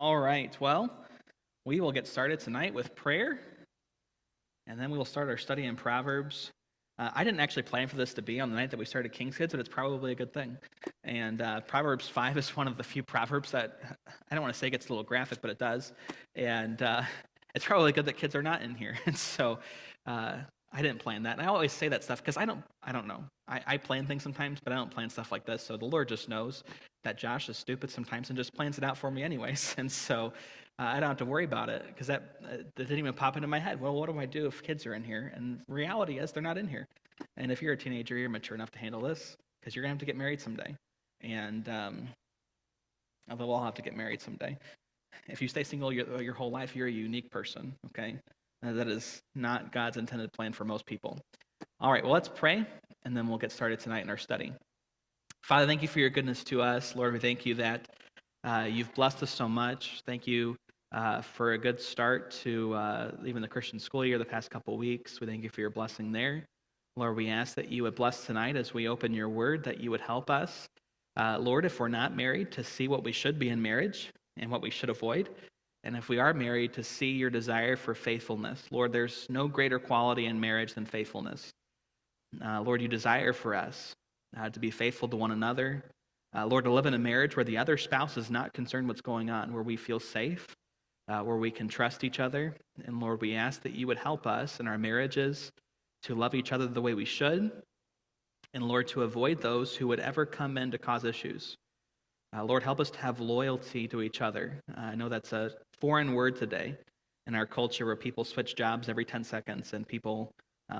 All right, well, we will get started tonight with prayer, and then we will start our study in Proverbs. I didn't actually plan for this to be on the night that we started King's Kids, but it's probably a good thing. And Proverbs 5 is one of the few Proverbs that, I don't want to say gets a little graphic, but it does. And it's probably good that kids are not in here. And so I didn't plan that. And I always say that stuff because I don't know. I plan things sometimes, but I don't plan stuff like this. So the Lord just knows that Josh is stupid sometimes and just plans it out for me anyways. And so I don't have to worry about it because that didn't even pop into my head. Well, what do I do if kids are in here? And reality is they're not in here. And if you're a teenager, you're mature enough to handle this because you're going to have to get married someday. And although we'll all have to get married someday. If you stay single your whole life, you're a unique person, okay? That is not God's intended plan for most people. All right, well, let's pray, and then we'll get started tonight in our study. Father, thank you for your goodness to us. Lord, we thank you that you've blessed us so much. Thank you for a good start to even the Christian school year the past couple weeks. We thank you for your blessing there. Lord, we ask that you would bless tonight as we open your word, that you would help us, Lord, if we're not married, to see what we should be in marriage and what we should avoid. And if we are married, to see your desire for faithfulness. Lord, there's no greater quality in marriage than faithfulness. Lord, you desire for us to be faithful to one another. Lord, to live in a marriage where the other spouse is not concerned what's going on, where we feel safe, where we can trust each other. And Lord, we ask that you would help us in our marriages to love each other the way we should. And Lord, to avoid those who would ever come in to cause issues. Lord, help us to have loyalty to each other. I know that's a foreign word today in our culture where people switch jobs every 10 seconds and people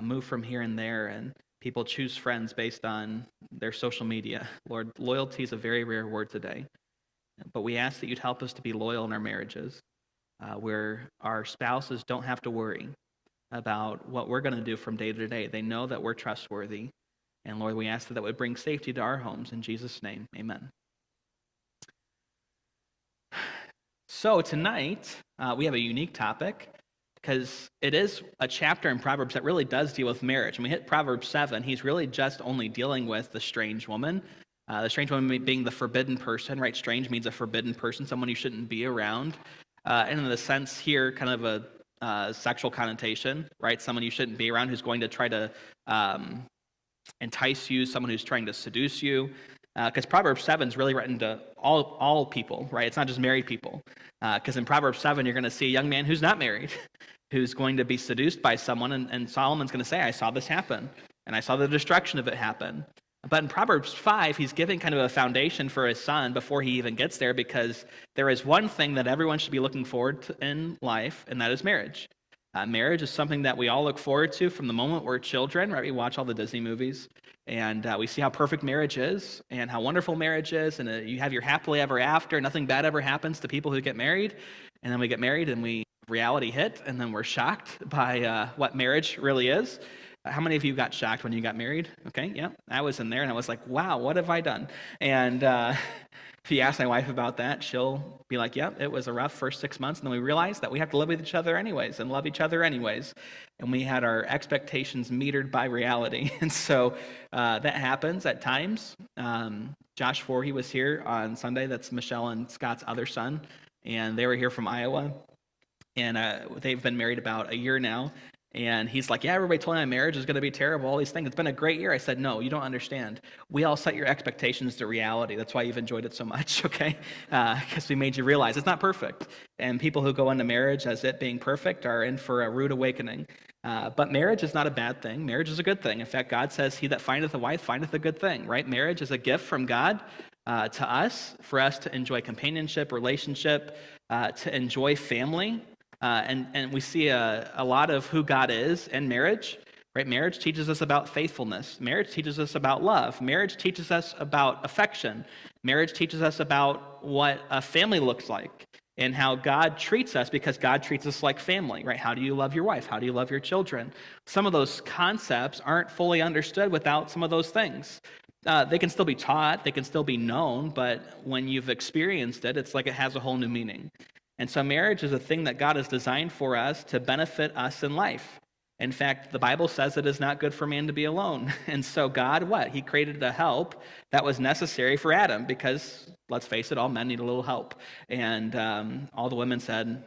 move from here and there and people choose friends based on their social media. Lord, loyalty is a very rare word today. But we ask that you'd help us to be loyal in our marriages, where our spouses don't have to worry about what we're going to do from day to day. They know that we're trustworthy. And Lord, we ask that would bring safety to our homes. In Jesus' name, amen. So tonight, we have a unique topic because it is a chapter in Proverbs that really does deal with marriage. When we hit Proverbs 7, he's really just only dealing with the strange woman. The strange woman being the forbidden person, right? Strange means a forbidden person, someone you shouldn't be around. And in the sense here, kind of a sexual connotation, right? Someone you shouldn't be around who's going to try to entice you, someone who's trying to seduce you. Because Proverbs 7 is really written to all people, right? It's not just married people. Because in Proverbs 7, you're going to see a young man who's not married, who's going to be seduced by someone, and Solomon's going to say, I saw this happen, and I saw the destruction of it happen. But in Proverbs 5, he's giving kind of a foundation for his son before he even gets there, because there is one thing that everyone should be looking forward to in life, and that is marriage. Marriage is something that we all look forward to from the moment we're children, right? We watch all the Disney movies, and we see how perfect marriage is and how wonderful marriage is, and you have your happily ever after. Nothing bad ever happens to people who get married, and then we get married and reality hit, and then we're shocked by what marriage really is. How many of you got shocked when you got married? Okay, yeah, I was in there, and I was like, wow, what have I done? And if you ask my wife about that, she'll be like, yep, it was a rough first 6 months, and then we realized that we have to live with each other anyways and love each other anyways. And we had our expectations metered by reality. And so that happens at times. Josh Voorhees was here on Sunday. That's Michelle and Scott's other son. And they were here from Iowa. And they've been married about a year now. And he's like, yeah, everybody told me my marriage is going to be terrible, all these things. It's been a great year. I said, no, you don't understand. We all set your expectations to reality. That's why you've enjoyed it so much, okay? Because we made you realize it's not perfect. And people who go into marriage as it being perfect are in for a rude awakening. But marriage is not a bad thing. Marriage is a good thing. In fact, God says, he that findeth a wife findeth a good thing, right? Marriage is a gift from God to us, for us to enjoy companionship, relationship, to enjoy family. And we see a lot of who God is in marriage, right? Marriage teaches us about faithfulness. Marriage teaches us about love. Marriage teaches us about affection. Marriage teaches us about what a family looks like and how God treats us, because God treats us like family, right? How do you love your wife? How do you love your children? Some of those concepts aren't fully understood without some of those things. They can still be taught, they can still be known, but when you've experienced it, it's like it has a whole new meaning. And so marriage is a thing that God has designed for us to benefit us in life. In fact, the Bible says it is not good for man to be alone. And so God, what? He created a help that was necessary for Adam because, let's face it, all men need a little help. And all the women said,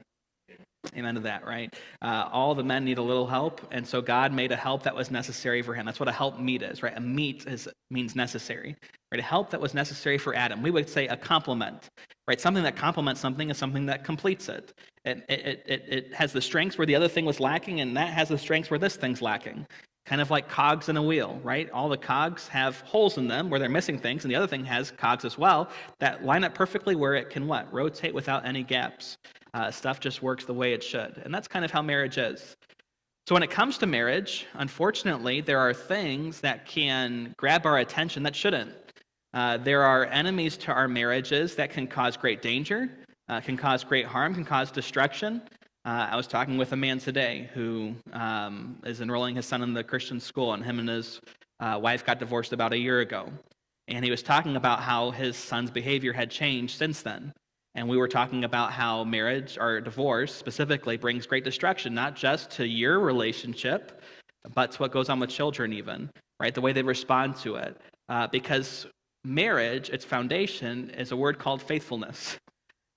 amen to that, right? All the men need a little help, and so God made a help that was necessary for him. That's what a help meet is, right? A meet means necessary, right? A help that was necessary for Adam. We would say a complement, right? Something that complements something is something that completes it. It has the strengths where the other thing was lacking, and that has the strengths where this thing's lacking. Kind of like cogs in a wheel, right? All the cogs have holes in them where they're missing things, and the other thing has cogs as well that line up perfectly where it can what? Rotate without any gaps. Stuff just works the way it should. And that's kind of how marriage is. So when it comes to marriage, unfortunately, there are things that can grab our attention that shouldn't. There are enemies to our marriages that can cause great danger, can cause great harm, can cause destruction. I was talking with a man today who is enrolling his son in the Christian school, and him and his wife got divorced about a year ago. And he was talking about how his son's behavior had changed since then. And we were talking about how marriage, or divorce specifically, brings great destruction, not just to your relationship, but to what goes on with children even, right? The way they respond to it. Because marriage, its foundation, is a word called faithfulness.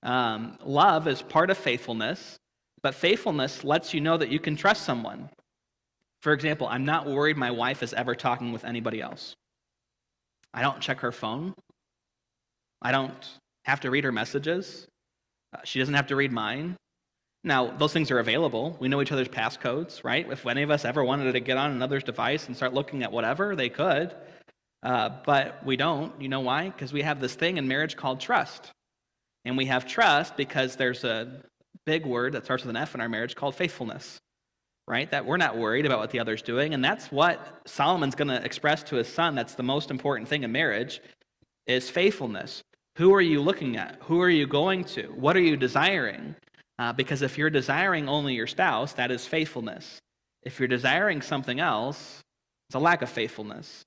Love is part of faithfulness, but faithfulness lets you know that you can trust someone. For example, I'm not worried my wife is ever talking with anybody else. I don't check her phone. I don't have to read her messages. She doesn't have to read mine. Now, those things are available. We know each other's passcodes, right? If any of us ever wanted to get on another's device and start looking at whatever, they could. But we don't. You know why? Because we have this thing in marriage called trust. And we have trust because there's a big word that starts with an F in our marriage called faithfulness, right? That we're not worried about what the other's doing. And that's what Solomon's going to express to his son. That's the most important thing in marriage, is faithfulness. Who are you looking at? Who are you going to? What are you desiring? Because if you're desiring only your spouse, that is faithfulness. If you're desiring something else, it's a lack of faithfulness.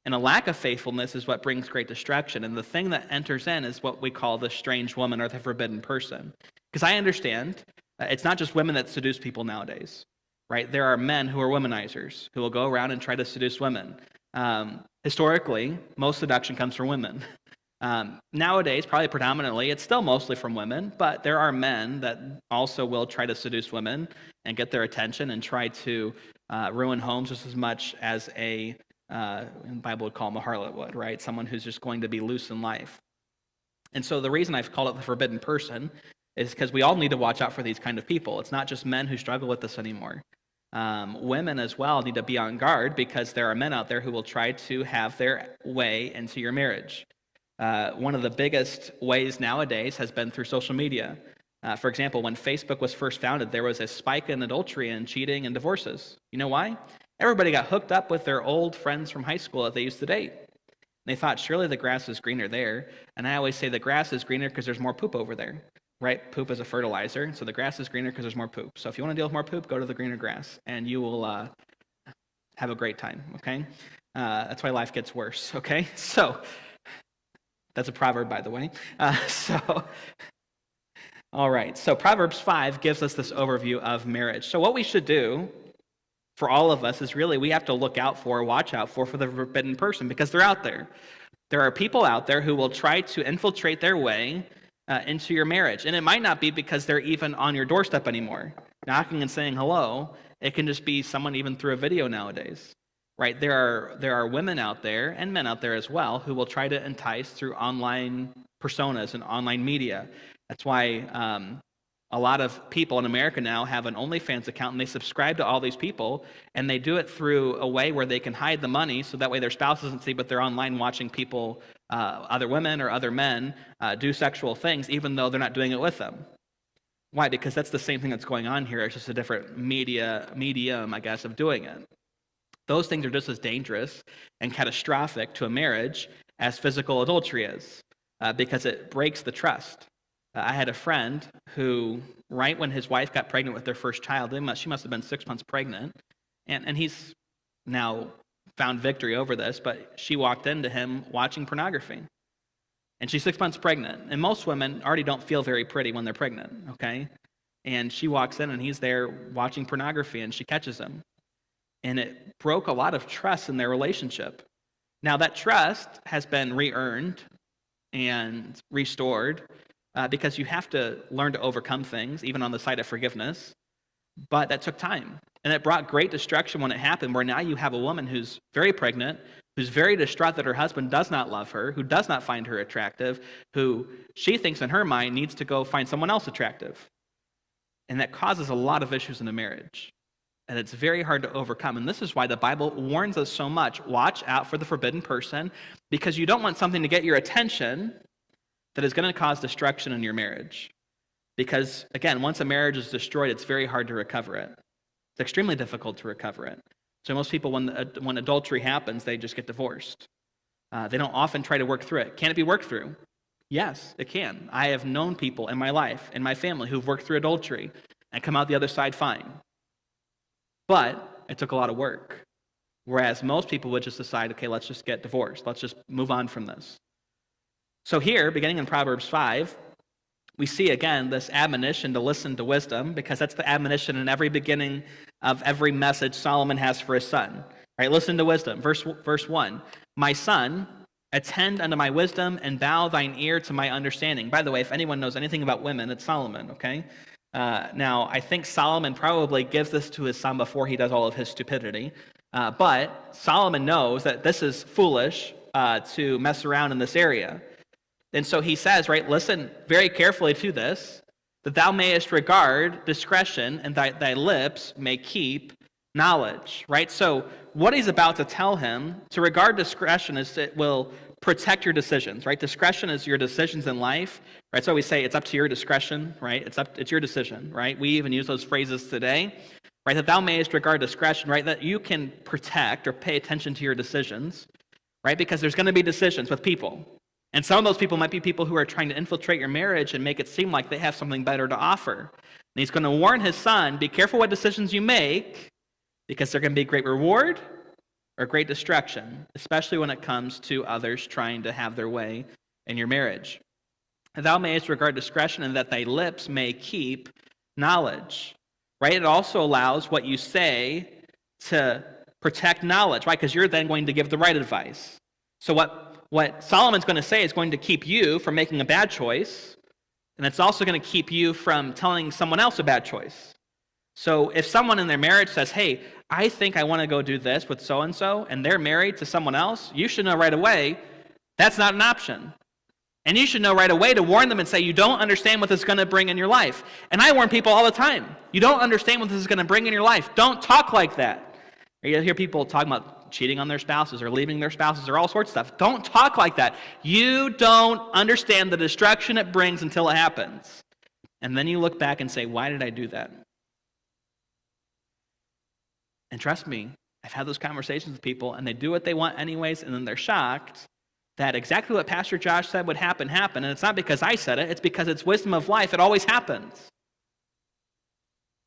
And a lack of faithfulness is what brings great destruction. And the thing that enters in is what we call the strange woman or the forbidden person. Because I understand it's not just women that seduce people nowadays, right? There are men who are womanizers who will go around and try to seduce women. Historically, most seduction comes from women. Nowadays, probably predominantly, it's still mostly from women, but there are men that also will try to seduce women and get their attention and try to ruin homes just as much as the Bible would call them a harlot would, right? Someone who's just going to be loose in life. And so the reason I've called it the forbidden person is because we all need to watch out for these kind of people. It's not just men who struggle with this anymore. Women as well need to be on guard because there are men out there who will try to have their way into your marriage. One of the biggest ways nowadays has been through social media. For example, when Facebook was first founded, there was a spike in adultery and cheating and divorces. You know why? Everybody got hooked up with their old friends from high school that they used to date. They thought, surely the grass is greener there. And I always say the grass is greener because there's more poop over there, right? Poop is a fertilizer, so the grass is greener because there's more poop. So if you want to deal with more poop, go to the greener grass, and you will have a great time, okay? That's why life gets worse, okay? So that's a proverb, by the way. All right. So Proverbs 5 gives us this overview of marriage. So what we should do for all of us is really we have to look out for, watch out for the forbidden person because they're out there. There are people out there who will try to infiltrate their way into your marriage. And it might not be because they're even on your doorstep anymore, knocking and saying hello. It can just be someone even through a video nowadays. Right, there are women out there and men out there as well who will try to entice through online personas and online media. That's why a lot of people in America now have an OnlyFans account and they subscribe to all these people and they do it through a way where they can hide the money so that way their spouse doesn't see, but they're online watching people, other women or other men, do sexual things even though they're not doing it with them. Why? Because that's the same thing that's going on here. It's just a different medium, I guess, of doing it. Those things are just as dangerous and catastrophic to a marriage as physical adultery is, because it breaks the trust. I had a friend who, right when his wife got pregnant with their first child, she must have been 6 months pregnant, and he's now found victory over this, but she walked into him watching pornography. And she's 6 months pregnant, and most women already don't feel very pretty when they're pregnant, okay? And she walks in, and he's there watching pornography, and she catches him. and it broke a lot of trust in their relationship. Now, that trust has been re-earned and restored because you have to learn to overcome things, even on the side of forgiveness. But that took time, and it brought great destruction when it happened, where now you have a woman who's very pregnant, who's very distraught that her husband does not love her, who does not find her attractive, who she thinks in her mind needs to go find someone else attractive. And that causes a lot of issues in a marriage. And it's very hard to overcome. And this is why the Bible warns us so much. Watch out for the forbidden person, because you don't want something to get your attention that is going to cause destruction in your marriage. Because, again, once a marriage is destroyed, it's very hard to recover it. It's extremely difficult to recover it. So most people, when adultery happens, they just get divorced. They don't often try to work through it. Can it be worked through? Yes, it can. I have known people in my life, in my family, who've worked through adultery and come out the other side fine. But it took a lot of work. Whereas most people would just decide, okay, let's just get divorced. Let's just move on from this. So here, beginning in Proverbs 5, we see again this admonition to listen to wisdom, because that's the admonition in every beginning of every message Solomon has for his son. Right? Listen to wisdom. Verse 1, my son, attend unto my wisdom and bow thine ear to my understanding. By the way, if anyone knows anything about women, it's Solomon, okay? Now, I think Solomon probably gives this to his son before he does all of his stupidity. But Solomon knows that this is foolish to mess around in this area. And so he says, right, listen very carefully to this, that thou mayest regard discretion, and thy lips may keep knowledge, right? So what he's about to tell him, to regard discretion is it will protect your decisions, right? Discretion is your decisions in life, right? So we say it's up to your discretion, right? It's your decision, right? We even use those phrases today, right? That thou mayest regard discretion, right? That you can protect or pay attention to your decisions, right? Because there's going to be decisions with people. And some of those people might be people who are trying to infiltrate your marriage and make it seem like they have something better to offer. And he's going to warn his son, be careful what decisions you make, because they're going to be great reward or great destruction, especially when it comes to others trying to have their way in your marriage. And thou mayest regard discretion, and that thy lips may keep knowledge. Right? It also allows what you say to protect knowledge, right? Because you're then going to give the right advice. So what Solomon's going to say is going to keep you from making a bad choice, and it's also going to keep you from telling someone else a bad choice. So if someone in their marriage says, hey, I think I want to go do this with so-and-so, and they're married to someone else, you should know right away that's not an option. And you should know right away to warn them and say, you don't understand what this is going to bring in your life. And I warn people all the time, you don't understand what this is going to bring in your life. Don't talk like that. Or you hear people talking about cheating on their spouses or leaving their spouses or all sorts of stuff. Don't talk like that. You don't understand the destruction it brings until it happens. And then you look back and say, why did I do that? And trust me, I've had those conversations with people, and they do what they want anyways, and then they're shocked that exactly what Pastor Josh said would happen. And it's not because I said it, it's because it's wisdom of life. It always happens.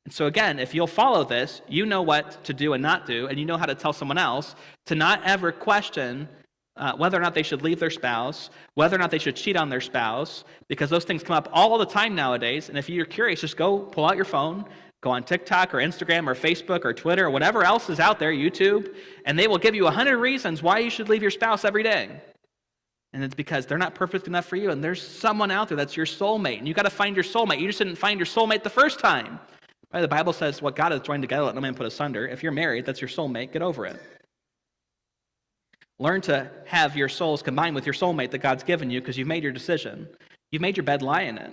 And so again, if you'll follow this, you know what to do and not do, and you know how to tell someone else to not ever question whether or not they should leave their spouse, whether or not they should cheat on their spouse, because those things come up all the time nowadays. And if you're curious, just go pull out your phone, go on TikTok or Instagram or Facebook or Twitter or whatever else is out there, YouTube, and they will give you 100 reasons why you should leave your spouse every day. And it's because they're not perfect enough for you, and there's someone out there that's your soulmate, and you got to find your soulmate. You just didn't find your soulmate the first time. Right? The Bible says what God has joined together, let no man put asunder. If you're married, that's your soulmate. Get over it. Learn to have your souls combined with your soulmate that God's given you, because you've made your decision. You've made your bed, lie in it.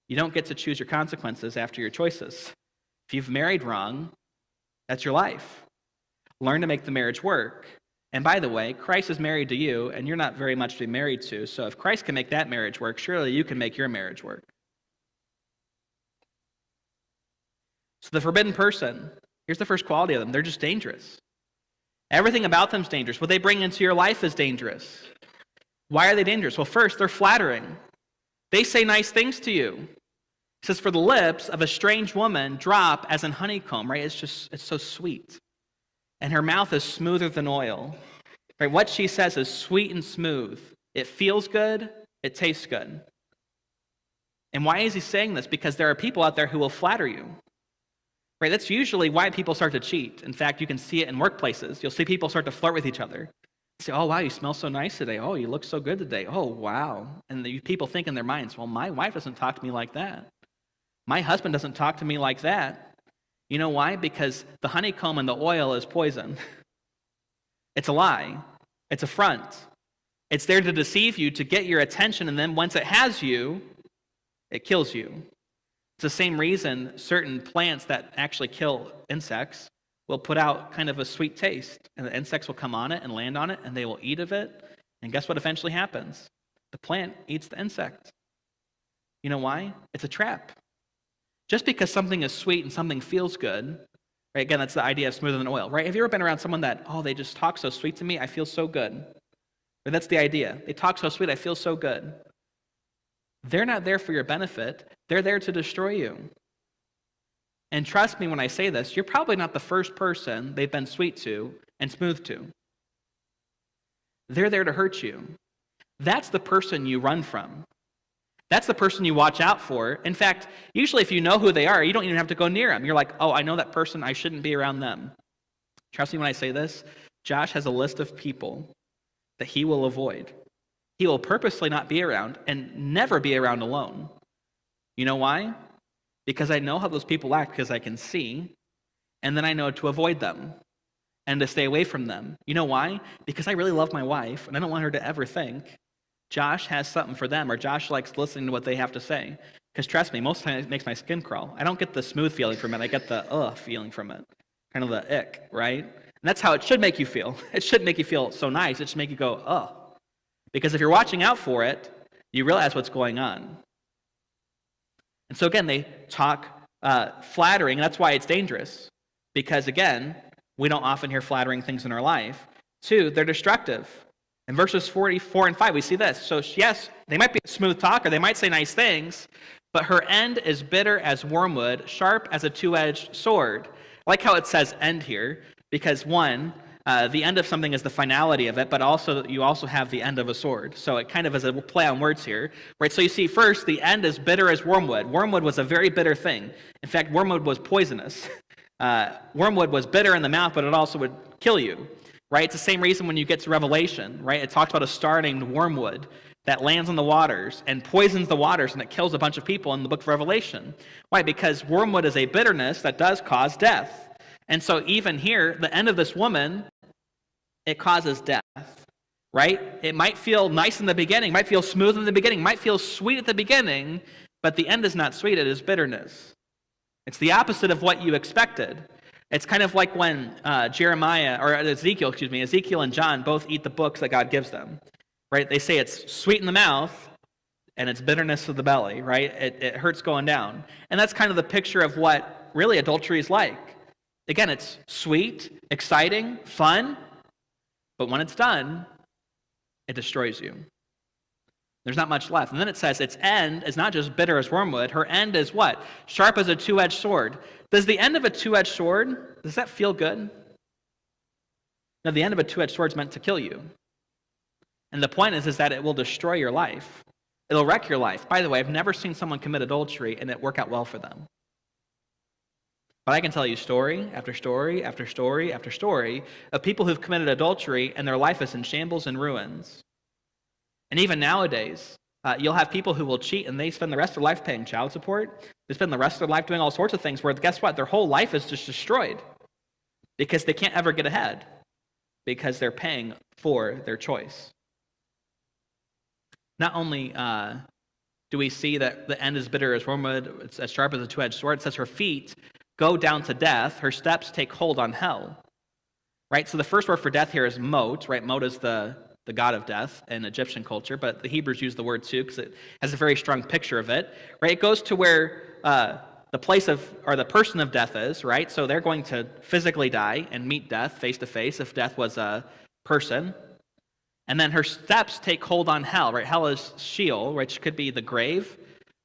You don't get to choose your consequences after your choices. If you've married wrong, that's your life. Learn to make the marriage work. And by the way, Christ is married to you, and you're not very much to be married to. So if Christ can make that marriage work, surely you can make your marriage work. So the forbidden person, here's the first quality of them. They're just dangerous. Everything about them is dangerous. What they bring into your life is dangerous. Why are they dangerous? Well, first, they're flattering. They say nice things to you. It says, for the lips of a strange woman drop as in honeycomb, right? It's so sweet. And her mouth is smoother than oil. Right? What she says is sweet and smooth. It feels good. It tastes good. And why is he saying this? Because there are people out there who will flatter you. right? That's usually why people start to cheat. In fact, you can see it in workplaces. You'll see people start to flirt with each other. Say, oh, wow, you smell so nice today. Oh, you look so good today. Oh, wow. And the people think in their minds, well, my wife doesn't talk to me like that. My husband doesn't talk to me like that. You know why? Because the honeycomb and the oil is poison. It's a lie. It's a front. It's there to deceive you, to get your attention, and then once it has you, it kills you. It's the same reason certain plants that actually kill insects will put out kind of a sweet taste, and the insects will come on it and land on it, and they will eat of it, and guess what eventually happens? The plant eats the insect. You know why? It's a trap. Just because something is sweet and something feels good, right? Again, that's the idea of smoother than oil, right? Have you ever been around someone that, oh, they just talk so sweet to me, I feel so good? Or that's the idea. They talk so sweet, I feel so good. They're not there for your benefit. They're there to destroy you. And trust me when I say this, you're probably not the first person they've been sweet to and smooth to. They're there to hurt you. That's the person you run from. That's the person you watch out for. In fact, usually if you know who they are, you don't even have to go near them. You're like, oh, I know that person. I shouldn't be around them. Trust me when I say this. Josh has a list of people that he will avoid. He will purposely not be around and never be around alone. You know why? Because I know how those people act because I can see, and then I know to avoid them and to stay away from them. You know why? Because I really love my wife, and I don't want her to ever think Josh has something for them, or Josh likes listening to what they have to say. Because trust me, most of the time it makes my skin crawl. I don't get the smooth feeling from it. I get the feeling from it. Kind of the ick, right? And that's how it should make you feel. It shouldn't make you feel so nice. It should make you go, ugh. Because if you're watching out for it, you realize what's going on. And so again, they talk flattering, and that's why it's dangerous. Because again, we don't often hear flattering things in our life. 2, they're destructive. In verses 4 and 5, we see this. So yes, they might be a smooth talker, they might say nice things, but her end is bitter as wormwood, sharp as a two-edged sword. I like how it says end here, because one, the end of something is the finality of it, but also you also have the end of a sword. So it kind of is a play on words here, right? So you see, first, the end is bitter as wormwood. Wormwood was a very bitter thing. In fact, wormwood was poisonous. Wormwood was bitter in the mouth, but it also would kill you, right? It's the same reason when you get to Revelation, right? It talks about a star named wormwood that lands on the waters and poisons the waters, and it kills a bunch of people in the book of Revelation. Why? Because wormwood is a bitterness that does cause death. And so even here, the end of this woman, it causes death, right? It might feel nice in the beginning, might feel smooth in the beginning, might feel sweet at the beginning, but the end is not sweet, it is bitterness. It's the opposite of what you expected. It's kind of like when Ezekiel and John both eat the books that God gives them, right? They say it's sweet in the mouth and it's bitterness of the belly, right? It hurts going down. And that's kind of the picture of what really adultery is like. Again, it's sweet, exciting, fun, but when it's done, it destroys you. There's not much left. And then it says its end is not just bitter as wormwood. Her end is what? Sharp as a two-edged sword. Does the end of a two-edged sword, does that feel good? No, the end of a two-edged sword is meant to kill you. And the point is that it will destroy your life. It'll wreck your life. By the way, I've never seen someone commit adultery and it work out well for them. But I can tell you story after story after story after story of people who've committed adultery and their life is in shambles and ruins. And even nowadays, you'll have people who will cheat and they spend the rest of their life paying child support. They spend the rest of their life doing all sorts of things where, guess what? Their whole life is just destroyed because they can't ever get ahead because they're paying for their choice. Not only do we see that the end is bitter as wormwood, it's as sharp as a two-edged sword, it says her feet go down to death, her steps take hold on hell. Right? So the first word for death here is Mot, right? Mot is the god of death in Egyptian culture, but the Hebrews use the word too because it has a very strong picture of it. Right? It goes to where the place of, or the person of death is, right? So they're going to physically die and meet death face to face if death was a person. And then her steps take hold on hell, right? Hell is Sheol, which could be the grave,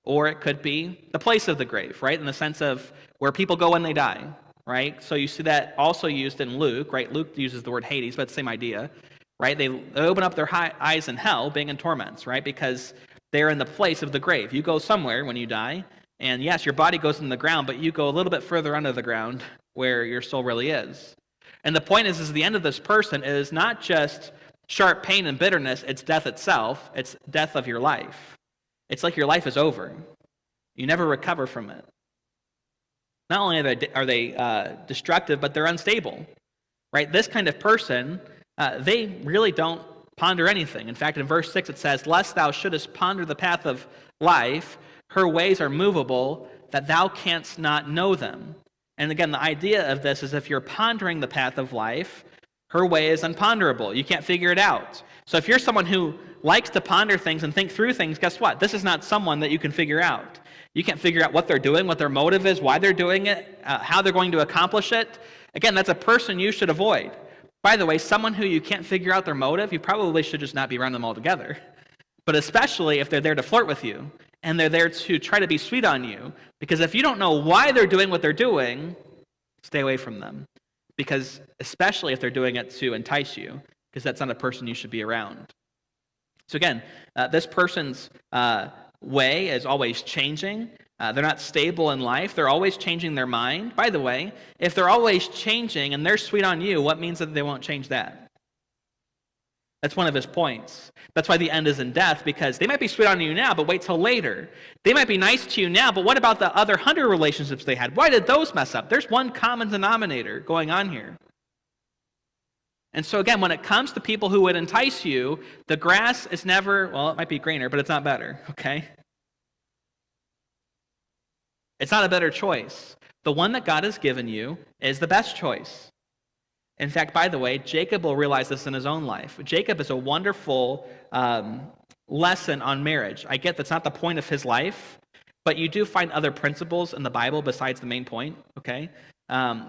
or it could be the place of the grave, right? In the sense of where people go when they die, right? So you see that also used in Luke, right? Luke uses the word Hades, but it's the same idea, right? They open up their eyes in hell, being in torments, right? Because they're in the place of the grave. You go somewhere when you die, And yes, your body goes in the ground, but you go a little bit further under the ground where your soul really is. And the point is the end of this person is not just sharp pain and bitterness, it's death itself. It's death of your life. It's like your life is over. You never recover from it. Not only are they destructive, but they're unstable. Right? This kind of person, they really don't ponder anything. In fact, in verse 6 it says, "Lest thou shouldest ponder the path of life, her ways are movable, that thou canst not know them." And again, the idea of this is if you're pondering the path of life, her way is unponderable. You can't figure it out. So if you're someone who likes to ponder things and think through things, guess what? This is not someone that you can figure out. You can't figure out what they're doing, what their motive is, why they're doing it, how they're going to accomplish it. Again, that's a person you should avoid. By the way, someone who you can't figure out their motive, you probably should just not be around them altogether. But especially if they're there to flirt with you and they're there to try to be sweet on you, because if you don't know why they're doing what they're doing, stay away from them. Because especially if they're doing it to entice you, because that's not a person you should be around. So again, this person's way is always changing. They're not stable in life. They're always changing their mind. By the way, if they're always changing and they're sweet on you, what means that they won't change that? That's one of his points. That's why the end is in death, because they might be sweet on you now, but wait till later. They might be nice to you now, but what about the other 100 relationships they had? Why did those mess up? There's one common denominator going on here. And so again, when it comes to people who would entice you, the grass is never, well, it might be greener, but it's not better, okay? It's not a better choice. The one that God has given you is the best choice. In fact, by the way, Jacob will realize this in his own life. Jacob is a wonderful lesson on marriage. I get that's not the point of his life, but you do find other principles in the Bible besides the main point, okay?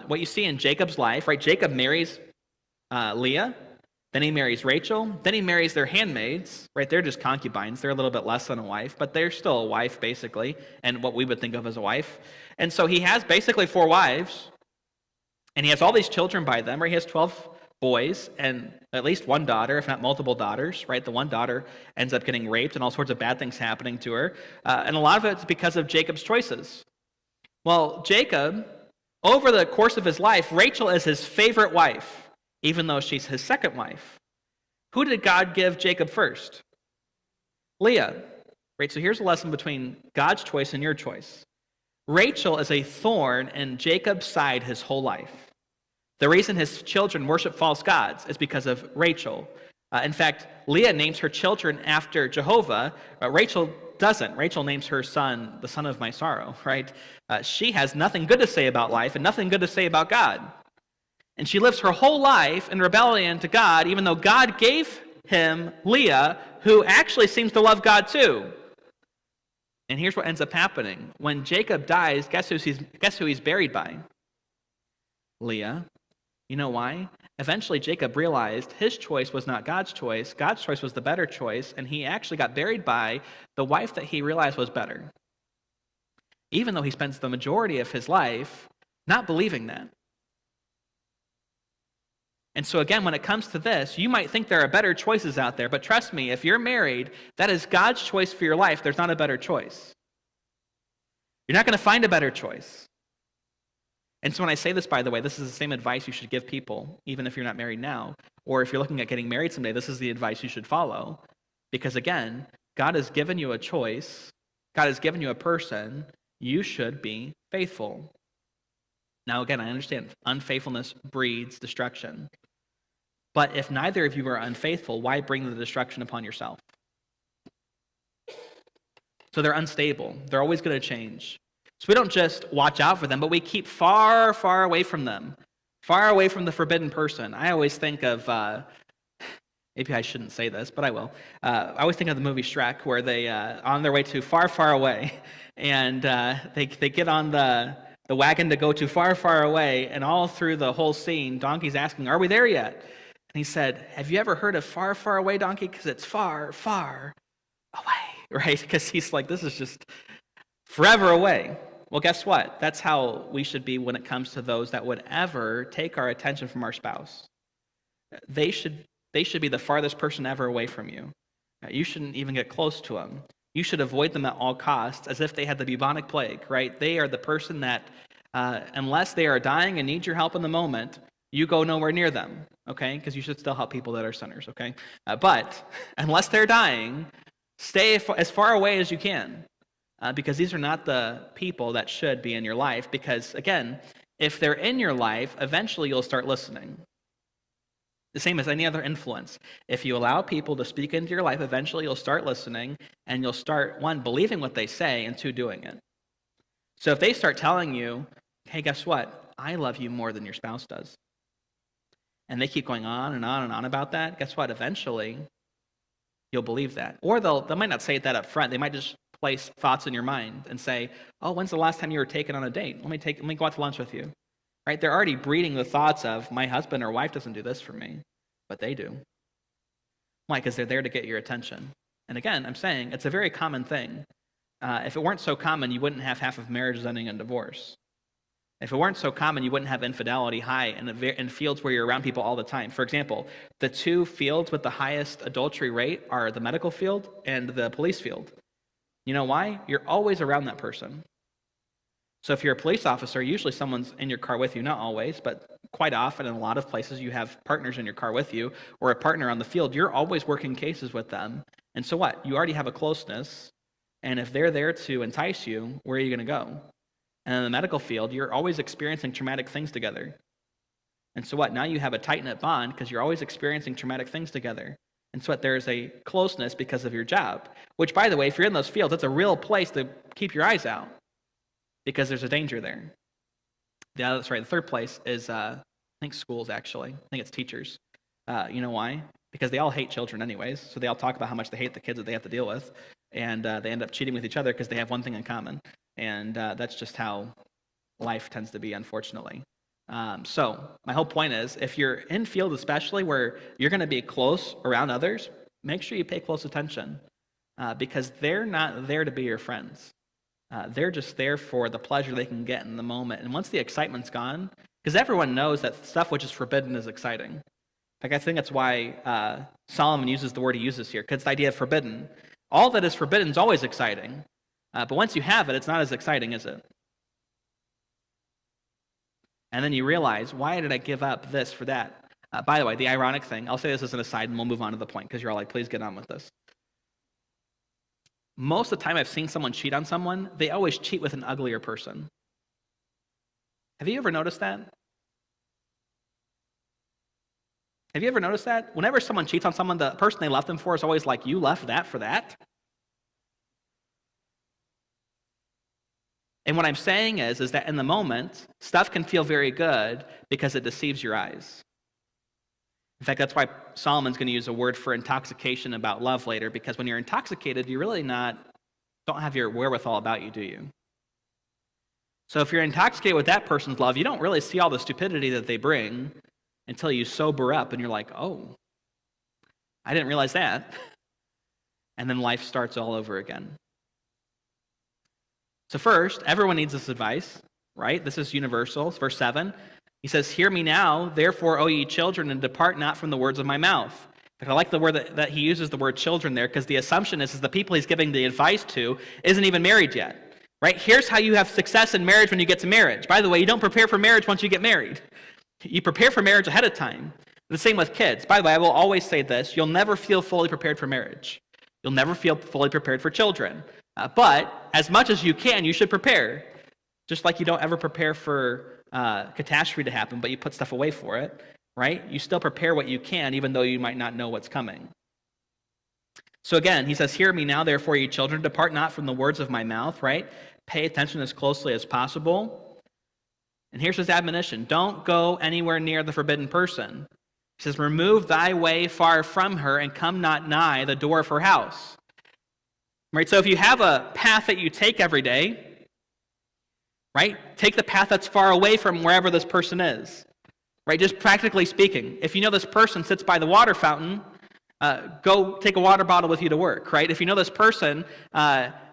What you see in Jacob's life, right? Jacob marries Leah, then he marries Rachel, then he marries their handmaids, right? They're just concubines. They're a little bit less than a wife, but they're still a wife, basically, and what we would think of as a wife. And so he has basically 4 wives, and he has all these children by them, right? He has 12 boys and at least one daughter, if not multiple daughters, right? The one daughter ends up getting raped and all sorts of bad things happening to her, and a lot of it's because of Jacob's choices. Well, Jacob, over the course of his life, Rachel is his favorite wife, even though she's his second wife. Who did God give Jacob first? Leah. Right, so here's a lesson between God's choice and your choice. Rachel is a thorn in Jacob's side his whole life. The reason his children worship false gods is because of Rachel. In fact, Leah names her children after Jehovah. Rachel doesn't. Rachel names her son the son of my sorrow, right? She has nothing good to say about life and nothing good to say about God. And she lives her whole life in rebellion to God, even though God gave him Leah, who actually seems to love God too. And here's what ends up happening. When Jacob dies, guess who he's buried by? Leah. You know why? Eventually, Jacob realized his choice was not God's choice. God's choice was the better choice, and he actually got buried by the wife that he realized was better. Even though he spends the majority of his life not believing that. And so again, when it comes to this, you might think there are better choices out there, but trust me, if you're married, that is God's choice for your life. There's not a better choice. You're not going to find a better choice. And so when I say this, by the way, this is the same advice you should give people, even if you're not married now, or if you're looking at getting married someday, this is the advice you should follow. Because again, God has given you a choice. God has given you a person. You should be faithful. Now again, I understand unfaithfulness breeds destruction. But if neither of you are unfaithful, why bring the destruction upon yourself? So they're unstable. They're always going to change. So we don't just watch out for them, but we keep far, far away from them. Far away from the forbidden person. I always think of, maybe I shouldn't say this, but I will. I always think of the movie Shrek, where they, on their way to far, far away, and they get on the wagon to go to far, far away, and all through the whole scene, Donkey's asking, "Are we there yet?" And he said, "Have you ever heard of far, far away, Donkey? Because it's far, far away," right? Because he's like, this is just forever away. Well, guess what? That's how we should be when it comes to those that would ever take our attention from our spouse. They should be the farthest person ever away from you. You shouldn't even get close to them. You should avoid them at all costs, as if they had the bubonic plague, right? They are the person that, unless they are dying and need your help in the moment, you go nowhere near them, okay? Because you should still help people that are sinners, okay? But unless they're dying, stay as far away as you can, because these are not the people that should be in your life. Because, again, if they're in your life, eventually you'll start listening. The same as any other influence. If you allow people to speak into your life, eventually you'll start listening, and you'll start, one, believing what they say, and two, doing it. So if they start telling you, hey, guess what? I love you more than your spouse does. And they keep going on and on and on about that, guess what? Eventually, you'll believe that. Or they might not say that up front. They might just place thoughts in your mind and say, oh, when's the last time you were taken on a date? Let me go out to lunch with you. Right? They're already breeding the thoughts of, my husband or wife doesn't do this for me, but they do. Why? Because they're there to get your attention. And again, I'm saying it's a very common thing. If it weren't so common, you wouldn't have half of marriages ending in divorce. If it weren't so common, you wouldn't have infidelity high in fields where you're around people all the time. For example, the two fields with the highest adultery rate are the medical field and the police field. You know why? You're always around that person. So if you're a police officer, usually someone's in your car with you, not always, but quite often in a lot of places you have partners in your car with you or a partner on the field. You're always working cases with them. And so what? You already have a closeness. And if they're there to entice you, where are you going to go? And in the medical field, you're always experiencing traumatic things together. And so what? Now you have a tight-knit bond because you're always experiencing traumatic things together. And so what? There's a closeness because of your job, which, by the way, if you're in those fields, that's a real place to keep your eyes out because there's a danger there. The third place is, I think, schools, actually. I think it's teachers. You know why? Because they all hate children anyways, so they all talk about how much they hate the kids that they have to deal with, and they end up cheating with each other because they have one thing in common. And that's just how life tends to be, unfortunately. So my whole point is, if you're in field especially where you're going to be close around others, make sure you pay close attention because they're not there to be your friends. They're just there for the pleasure they can get in the moment. And once the excitement's gone, because everyone knows that stuff which is forbidden is exciting. In fact, I think that's why Solomon uses the word he uses here, because it's the idea of forbidden. All that is forbidden is always exciting. But once you have it, it's not as exciting, is it? And then you realize, why did I give up this for that? By the way, the ironic thing, I'll say this as an aside and we'll move on to the point because you're all like, please get on with this. Most of the time I've seen someone cheat on someone, they always cheat with an uglier person. Have you ever noticed that? Have you ever noticed that? Whenever someone cheats on someone, the person they left them for is always like, you left that for that? And what I'm saying is that in the moment, stuff can feel very good because it deceives your eyes. In fact, that's why Solomon's going to use a word for intoxication about love later, because when you're intoxicated, you really don't have your wherewithal about you, do you? So if you're intoxicated with that person's love, you don't really see all the stupidity that they bring until you sober up and you're like, oh, I didn't realize that. And then life starts all over again. So first, everyone needs this advice, right? This is universal. It's verse 7. He says, hear me now, therefore, O ye children, and depart not from the words of my mouth. I like the word that he uses the word children there, because the assumption is the people he's giving the advice to isn't even married yet, right? Here's how you have success in marriage when you get to marriage. By the way, you don't prepare for marriage once you get married. You prepare for marriage ahead of time. The same with kids. By the way, I will always say this, you'll never feel fully prepared for marriage. You'll never feel fully prepared for children. But as much as you can, you should prepare. Just like you don't ever prepare for catastrophe to happen, but you put stuff away for it, right? You still prepare what you can, even though you might not know what's coming. So again, he says, hear me now, therefore, ye children, depart not from the words of my mouth, right? Pay attention as closely as possible. And here's his admonition. Don't go anywhere near the forbidden person. He says, remove thy way far from her, and come not nigh the door of her house. Right, so if you have a path that you take every day, right, take the path that's far away from wherever this person is, right, just practically speaking. If you know this person sits by the water fountain, go take a water bottle with you to work, right? If you know this person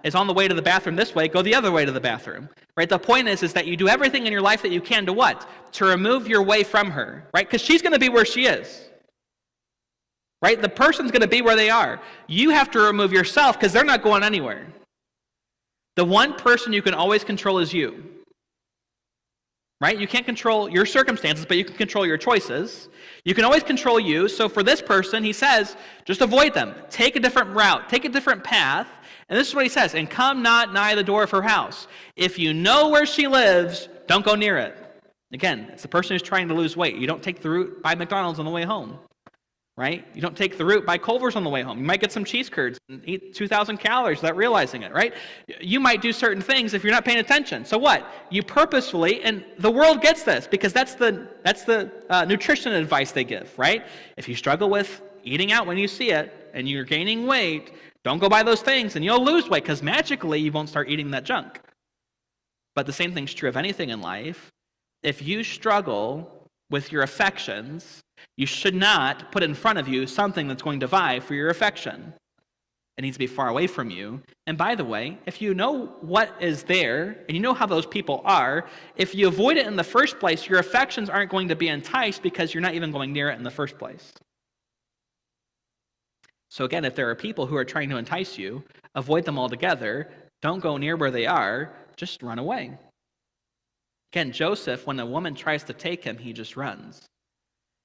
is on the way to the bathroom this way, go the other way to the bathroom, right? The point is that you do everything in your life that you can to what? To remove your way from her, right? Because she's going to be where she is. right? The person's going to be where they are. You have to remove yourself because they're not going anywhere. The one person you can always control is you, right? You can't control your circumstances, but you can control your choices. You can always control you. So for this person, he says, just avoid them. Take a different route. Take a different path. And this is what he says, and come not nigh the door of her house. If you know where she lives, don't go near it. Again, it's the person who's trying to lose weight. You don't take the route by McDonald's on the way home, right? You don't take the route by Culver's on the way home. You might get some cheese curds and eat 2,000 calories without realizing it, right? You might do certain things if you're not paying attention. So what? You purposefully, and the world gets this because that's the nutrition advice they give, right? If you struggle with eating out when you see it and you're gaining weight, don't go buy those things and you'll lose weight because magically you won't start eating that junk. But the same thing's true of anything in life. If you struggle with your affections, you should not put in front of you something that's going to vie for your affection. It needs to be far away from you. And by the way, if you know what is there, and you know how those people are, if you avoid it in the first place, your affections aren't going to be enticed because you're not even going near it in the first place. So again, if there are people who are trying to entice you, avoid them altogether. Don't go near where they are. Just run away. Again, Joseph, when a woman tries to take him, he just runs.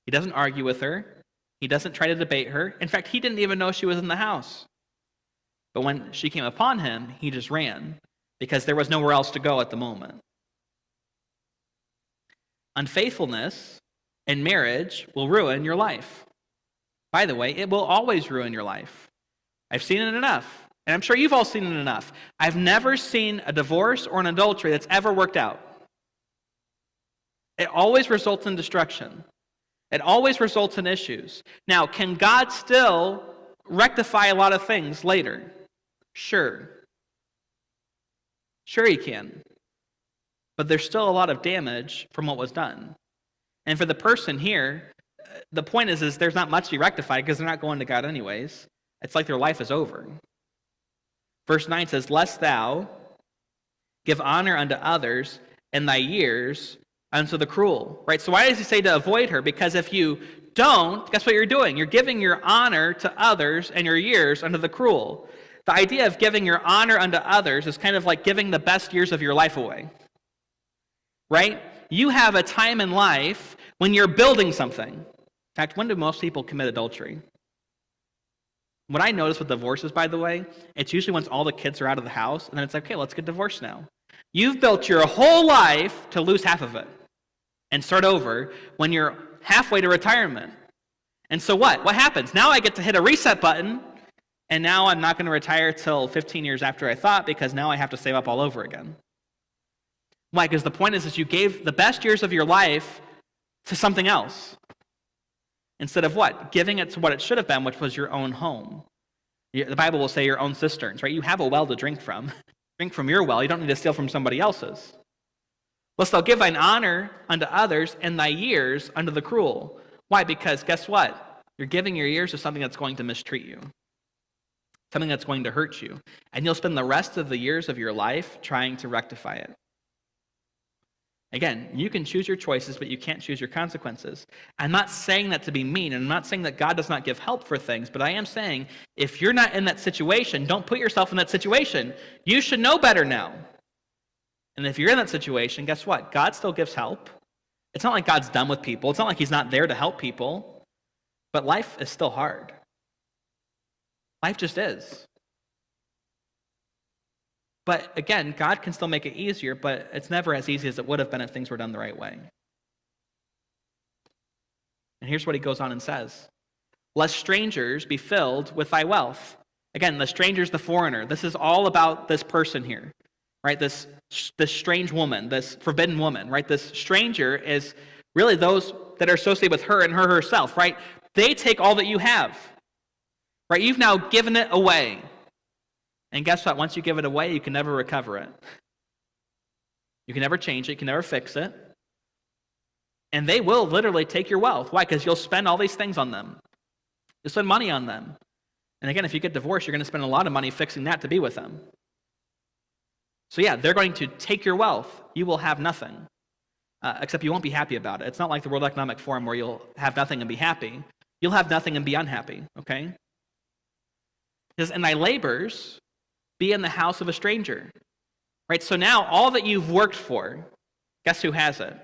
He doesn't argue with her. He doesn't try to debate her. In fact, he didn't even know she was in the house. But when she came upon him, he just ran because there was nowhere else to go at the moment. Unfaithfulness in marriage will ruin your life. By the way, it will always ruin your life. I've seen it enough, and I'm sure you've all seen it enough. I've never seen a divorce or an adultery that's ever worked out. It always results in destruction. It always results in issues. Now, can God still rectify a lot of things later? Sure. Sure he can. But there's still a lot of damage from what was done. And for the person here, the point is there's not much to be rectified because they're not going to God anyways. It's like their life is over. Verse 9 says, lest thou give honor unto others in thy years unto the cruel. Right? So why does he say to avoid her? Because if you don't, guess what you're doing? You're giving your honor to others and your years unto the cruel. The idea of giving your honor unto others is kind of like giving the best years of your life away. Right? You have a time in life when you're building something. In fact, when do most people commit adultery? What I notice with divorces, by the way, it's usually once all the kids are out of the house, and then it's like, okay, let's get divorced now. You've built your whole life to lose half of it and start over when you're halfway to retirement. And so what? What happens? Now I get to hit a reset button, and now I'm not going to retire till 15 years after I thought because now I have to save up all over again. Why? Because the point is you gave the best years of your life to something else. Instead of what? Giving it to what it should have been, which was your own home. The Bible will say your own cisterns, right? You have a well to drink from. Drink from your well. You don't need to steal from somebody else's. Lest thou give thine honor unto others and thy years unto the cruel. Why? Because guess what? You're giving your years to something that's going to mistreat you. Something that's going to hurt you. And you'll spend the rest of the years of your life trying to rectify it. Again, you can choose your choices, but you can't choose your consequences. I'm not saying that to be mean, and I'm not saying that God does not give help for things, but I am saying if you're not in that situation, don't put yourself in that situation. You should know better now. And if you're in that situation, guess what? God still gives help. It's not like God's done with people. It's not like he's not there to help people. But life is still hard. Life just is. But again, God can still make it easier, but it's never as easy as it would have been if things were done the right way. And here's what he goes on and says. Lest strangers be filled with thy wealth. Again, the stranger's the foreigner. This is all about this person here, right? This strange woman, this forbidden woman, right? This stranger is really those that are associated with her and her herself, right? They take all that you have, right? You've now given it away. And guess what? Once you give it away, you can never recover it. You can never change it. You can never fix it. And they will literally take your wealth. Why? Because you'll spend all these things on them. You'll spend money on them. And again, if you get divorced, you're going to spend a lot of money fixing that to be with them. So yeah, they're going to take your wealth. You will have nothing. Except you won't be happy about it. It's not like the World Economic Forum where you'll have nothing and be happy. you'll have nothing and be unhappy, okay? It says, and thy labors be in the house of a stranger. Right? So now all that you've worked for, guess who has it?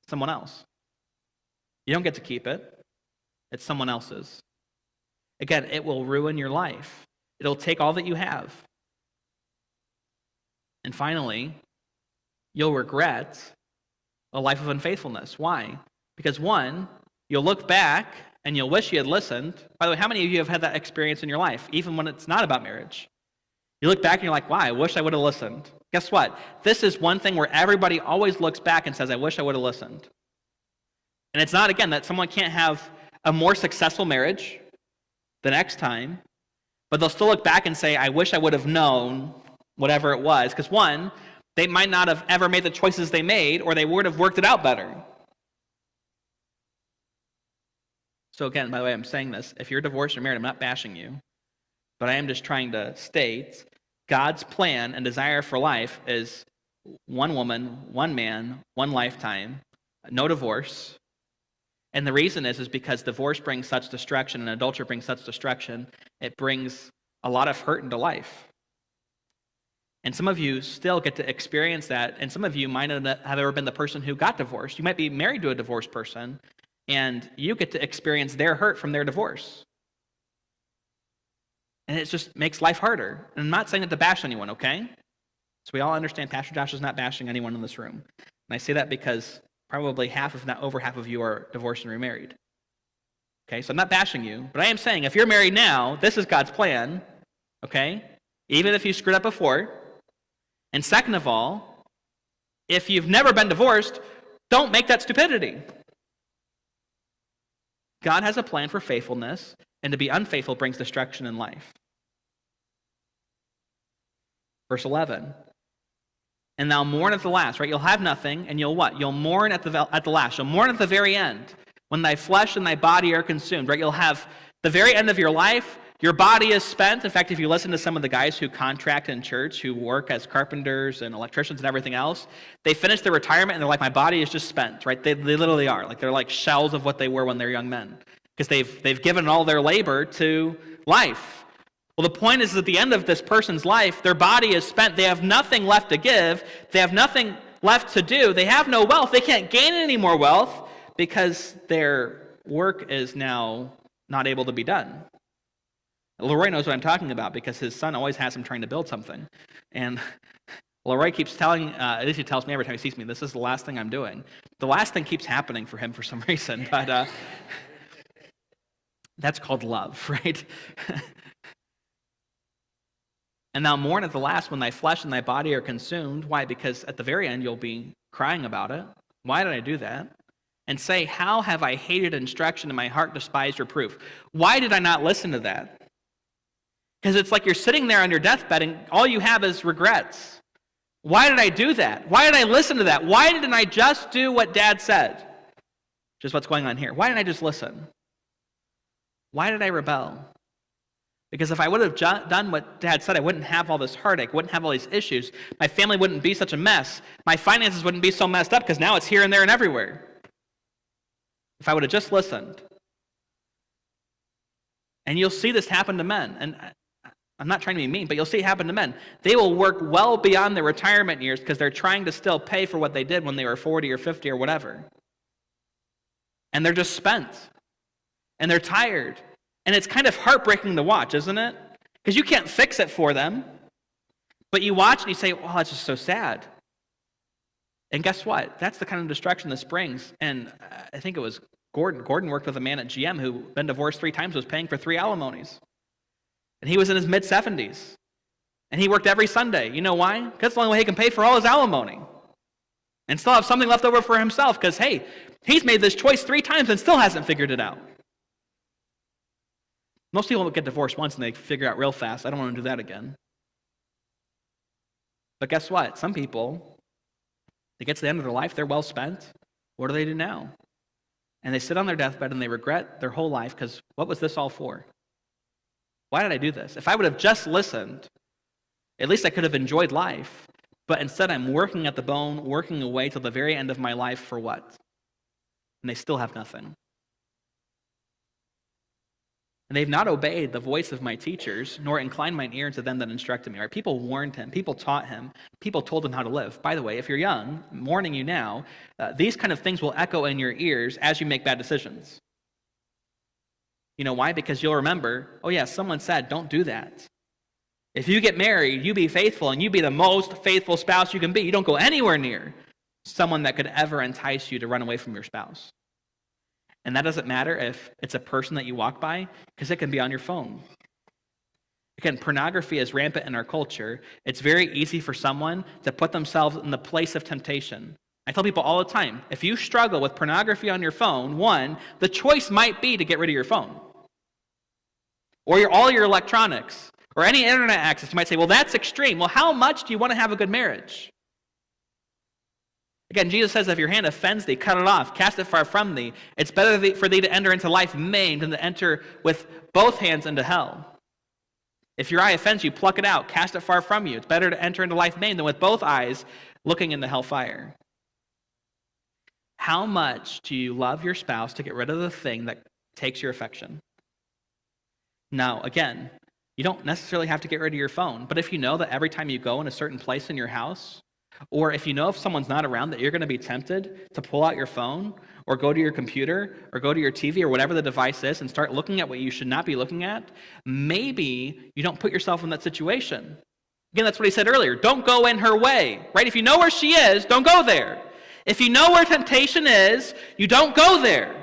Someone else. You don't get to keep it. It's someone else's. Again, it will ruin your life. It'll take all that you have. And finally, you'll regret a life of unfaithfulness. Why? Because one, you'll look back and you'll wish you had listened. By the way, how many of you have had that experience in your life, even when it's not about marriage? You look back and you're like, wow, I wish I would have listened. Guess what? This is one thing where everybody always looks back and says, I wish I would have listened. And it's not, again, that someone can't have a more successful marriage the next time, but they'll still look back and say, I wish I would have known whatever it was. Because one, they might not have ever made the choices they made, or they would have worked it out better. So again, by the way, I'm saying this. If you're divorced or married, I'm not bashing you. But I am just trying to state God's plan and desire for life is one woman, one man, one lifetime, no divorce. And the reason is because divorce brings such destruction and adultery brings such destruction. It brings a lot of hurt into life. And some of you still get to experience that. And some of you might not have ever been the person who got divorced. You might be married to a divorced person, and you get to experience their hurt from their divorce. And it just makes life harder. And I'm not saying it to bash anyone, okay? So we all understand Pastor Josh is not bashing anyone in this room. And I say that because probably half, if not over half of you are divorced and remarried. Okay, so I'm not bashing you, but I am saying if you're married now, this is God's plan, okay? Even if you screwed up before. And second of all, if you've never been divorced, don't make that stupidity. God has a plan for faithfulness, and to be unfaithful brings destruction in life. Verse 11. And thou mourn at the last, right? You'll have nothing, and you'll what? You'll mourn at the last. You'll mourn at the very end, when thy flesh and thy body are consumed, right? You'll have the very end of your life. Your body is spent. In fact, if you listen to some of the guys who contract in church, who work as carpenters and electricians and everything else, they finish their retirement, and they're like, my body is just spent, right? They literally are. Like, they're like shells of what they were when they're young men, because they've given all their labor to life. Well, the point is, at the end of this person's life, their body is spent. They have nothing left to give. They have nothing left to do. They have no wealth. They can't gain any more wealth because their work is now not able to be done. Leroy knows what I'm talking about because his son always has him trying to build something. And Leroy keeps telling, at least he tells me every time he sees me, this is the last thing I'm doing. The last thing keeps happening for him for some reason, but that's called love, right? And thou mourn at the last when thy flesh and thy body are consumed. Why? Because at the very end you'll be crying about it. Why did I do that? And say, how have I hated instruction and my heart despised reproof? Why did I not listen to that? Because it's like you're sitting there on your deathbed and all you have is regrets. Why did I do that? Why did I listen to that? Why didn't I just do what Dad said? Which is what's going on here. Why didn't I just listen? Why did I rebel? Because if I would have done what Dad said, I wouldn't have all this heartache, wouldn't have all these issues. My family wouldn't be such a mess. My finances wouldn't be so messed up because now it's here and there and everywhere. If I would have just listened. And you'll see this happen to men. And I'm not trying to be mean, but you'll see it happen to men. They will work well beyond their retirement years because they're trying to still pay for what they did when they were 40 or 50 or whatever. And they're just spent. And they're tired. And it's kind of heartbreaking to watch, isn't it? Because you can't fix it for them. But you watch and you say, well, that's just so sad. And guess what? That's the kind of destruction this brings. And I think it was Gordon. Gordon worked with a man at GM who been divorced 3 times, was paying for 3 alimonies. And he was in his mid-70s. And he worked every Sunday. You know why? Because it's the only way he can pay for all his alimony. And still have something left over for himself because, hey, he's made this choice 3 times and still hasn't figured it out. Most people get divorced once and they figure out real fast, I don't want to do that again. But guess what? Some people, they get to the end of their life, they're well spent. What do they do now? And they sit on their deathbed and they regret their whole life because what was this all for? Why did I do this? If I would have just listened, at least I could have enjoyed life. But instead I'm working at the bone, working away till the very end of my life for what? And they still have nothing. And they've not obeyed the voice of my teachers, nor inclined mine ear unto them that instructed me. Right? People warned him. People taught him. People told him how to live. By the way, if you're young, I'm warning you now, these kind of things will echo in your ears as you make bad decisions. You know why? Because you'll remember, oh yeah, someone said, don't do that. If you get married, you be faithful, and you be the most faithful spouse you can be. You don't go anywhere near someone that could ever entice you to run away from your spouse. And that doesn't matter if it's a person that you walk by, because it can be on your phone. Again, pornography is rampant in our culture. It's very easy for someone to put themselves in the place of temptation. I tell people all the time, if you struggle with pornography on your phone, one, the choice might be to get rid of your phone. Or all your electronics, or any internet access. You might say, well, that's extreme. Well, how much do you want to have a good marriage? Again, Jesus says, if your hand offends thee, cut it off, cast it far from thee. It's better for thee to enter into life maimed than to enter with both hands into hell. If your eye offends you, pluck it out, cast it far from you. It's better to enter into life maimed than with both eyes looking into hellfire. How much do you love your spouse to get rid of the thing that takes your affection? Now, again, you don't necessarily have to get rid of your phone, but if you know that every time you go in a certain place in your house, or if you know if someone's not around that you're going to be tempted to pull out your phone or go to your computer or go to your TV or whatever the device is and start looking at what you should not be looking at, maybe you don't put yourself in that situation. Again, that's what he said earlier. Don't go in her way, right? If you know where she is, don't go there. If you know where temptation is, you don't go there.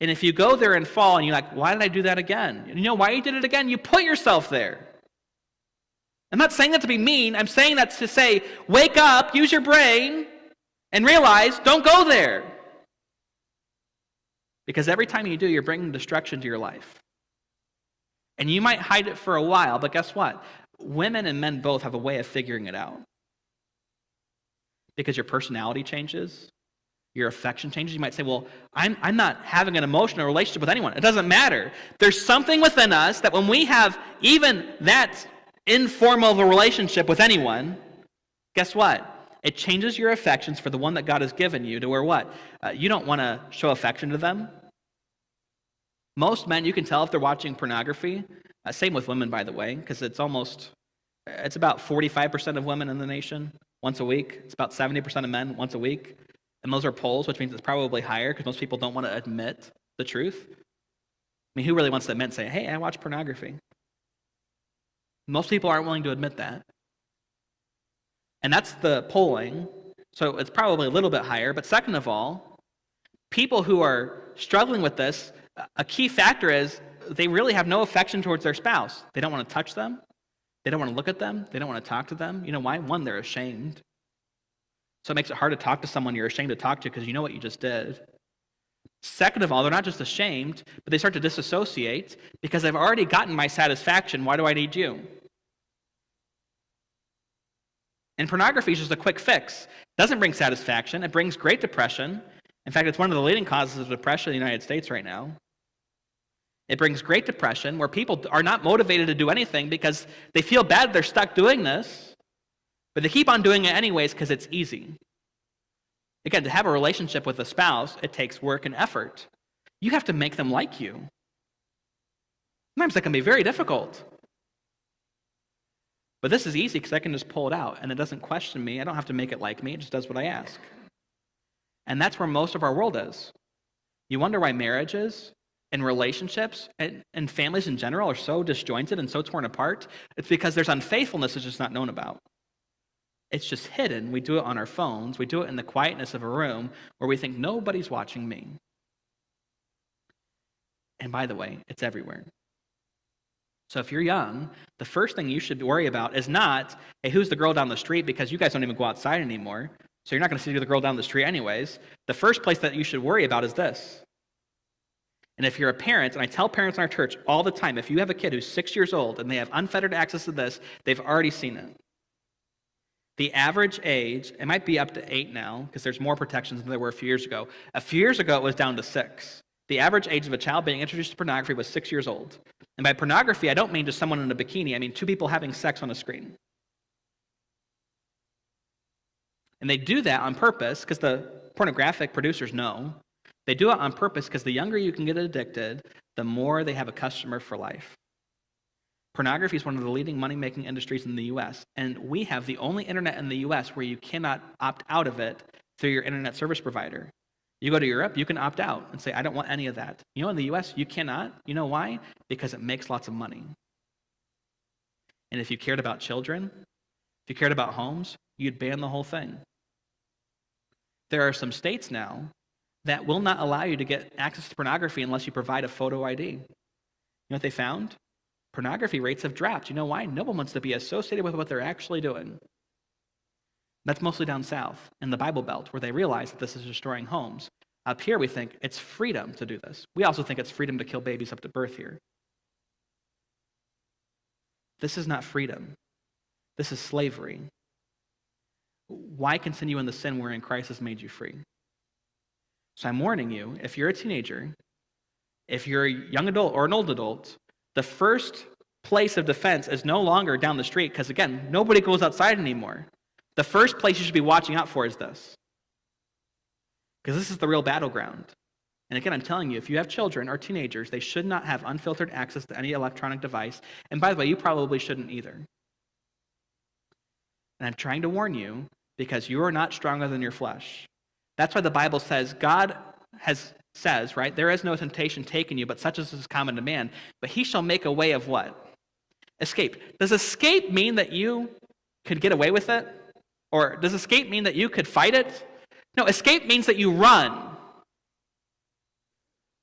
And if you go there and fall and you're like, why did I do that again? You know why you did it again? You put yourself there. I'm not saying that to be mean. I'm saying that to say, wake up, use your brain, and realize, don't go there. Because every time you do, you're bringing destruction to your life. And you might hide it for a while, but guess what? Women and men both have a way of figuring it out. Because your personality changes, your affection changes. You might say, well, I'm not having an emotional relationship with anyone. It doesn't matter. There's something within us that when we have even that informal of a relationship with anyone, guess what? It changes your affections for the one that God has given you to where what? You don't want to show affection to them. Most men, you can tell if they're watching pornography. Same with women, by the way, because it's about 45% of women in the nation once a week. It's about 70% of men once a week. And those are polls, which means it's probably higher because most people don't want to admit the truth. I mean, who really wants to admit and say, hey, I watch pornography? Most people aren't willing to admit that. And that's the polling, so it's probably a little bit higher. But second of all, people who are struggling with this, a key factor is they really have no affection towards their spouse. They don't want to touch them. They don't want to look at them. They don't want to talk to them. You know why? One, they're ashamed. So it makes it hard to talk to someone you're ashamed to talk to because you know what you just did. Second of all, they're not just ashamed, but they start to disassociate because I've already gotten my satisfaction. Why do I need you? And pornography is just a quick fix. It doesn't bring satisfaction. It brings great depression. In fact, it's one of the leading causes of depression in the United States right now. It brings great depression where people are not motivated to do anything because they feel bad they're stuck doing this, but they keep on doing it anyways because it's easy. Again, to have a relationship with a spouse, it takes work and effort. You have to make them like you. Sometimes that can be very difficult. But this is easy because I can just pull it out and it doesn't question me. I don't have to make it like me. It just does what I ask. And that's where most of our world is. You wonder why marriages and relationships and families in general are so disjointed and so torn apart. It's because there's unfaithfulness that's just not known about. It's just hidden. We do it on our phones. We do it in the quietness of a room where we think nobody's watching me. And by the way, it's everywhere. So if you're young, the first thing you should worry about is not, hey, who's the girl down the street? Because you guys don't even go outside anymore. So you're not going to see the girl down the street anyways. The first place that you should worry about is this. And if you're a parent, and I tell parents in our church all the time, if you have a kid who's 6 years old and they have unfettered access to this, they've already seen it. The average age, it might be up to 8 now, because there's more protections than there were a few years ago. A few years ago, it was down to 6. The average age of a child being introduced to pornography was 6 years old. And by pornography, I don't mean just someone in a bikini. I mean 2 people having sex on a screen. And they do that on purpose, because the pornographic producers know. They do it on purpose because the younger you can get addicted, the more they have a customer for life. Pornography is one of the leading money-making industries in the U.S., and we have the only internet in the U.S. where you cannot opt out of it through your internet service provider. You go to Europe, you can opt out and say, I don't want any of that. You know, in the U.S., you cannot. You know why? Because it makes lots of money. And if you cared about children, if you cared about homes, you'd ban the whole thing. There are some states now that will not allow you to get access to pornography unless you provide a photo ID. You know what they found? Pornography rates have dropped. You know why? No one wants to be associated with what they're actually doing. That's mostly down south in the Bible Belt, where they realize that this is destroying homes. Up here, we think it's freedom to do this. We also think it's freedom to kill babies up to birth here. This is not freedom. This is slavery. Why continue in the sin wherein Christ has made you free? So I'm warning you, if you're a teenager, if you're a young adult or an old adult, the first place of defense is no longer down the street, because again, nobody goes outside anymore. The first place you should be watching out for is this, because this is the real battleground. And again, I'm telling you, if you have children or teenagers, they should not have unfiltered access to any electronic device. And by the way, you probably shouldn't either. And I'm trying to warn you, because you are not stronger than your flesh. That's why the Bible says, God says, right, there is no temptation taken you, but such as is common to man. But he shall make a way of what? Escape. Does escape mean that you could get away with it? Or does escape mean that you could fight it? No, escape means that you run.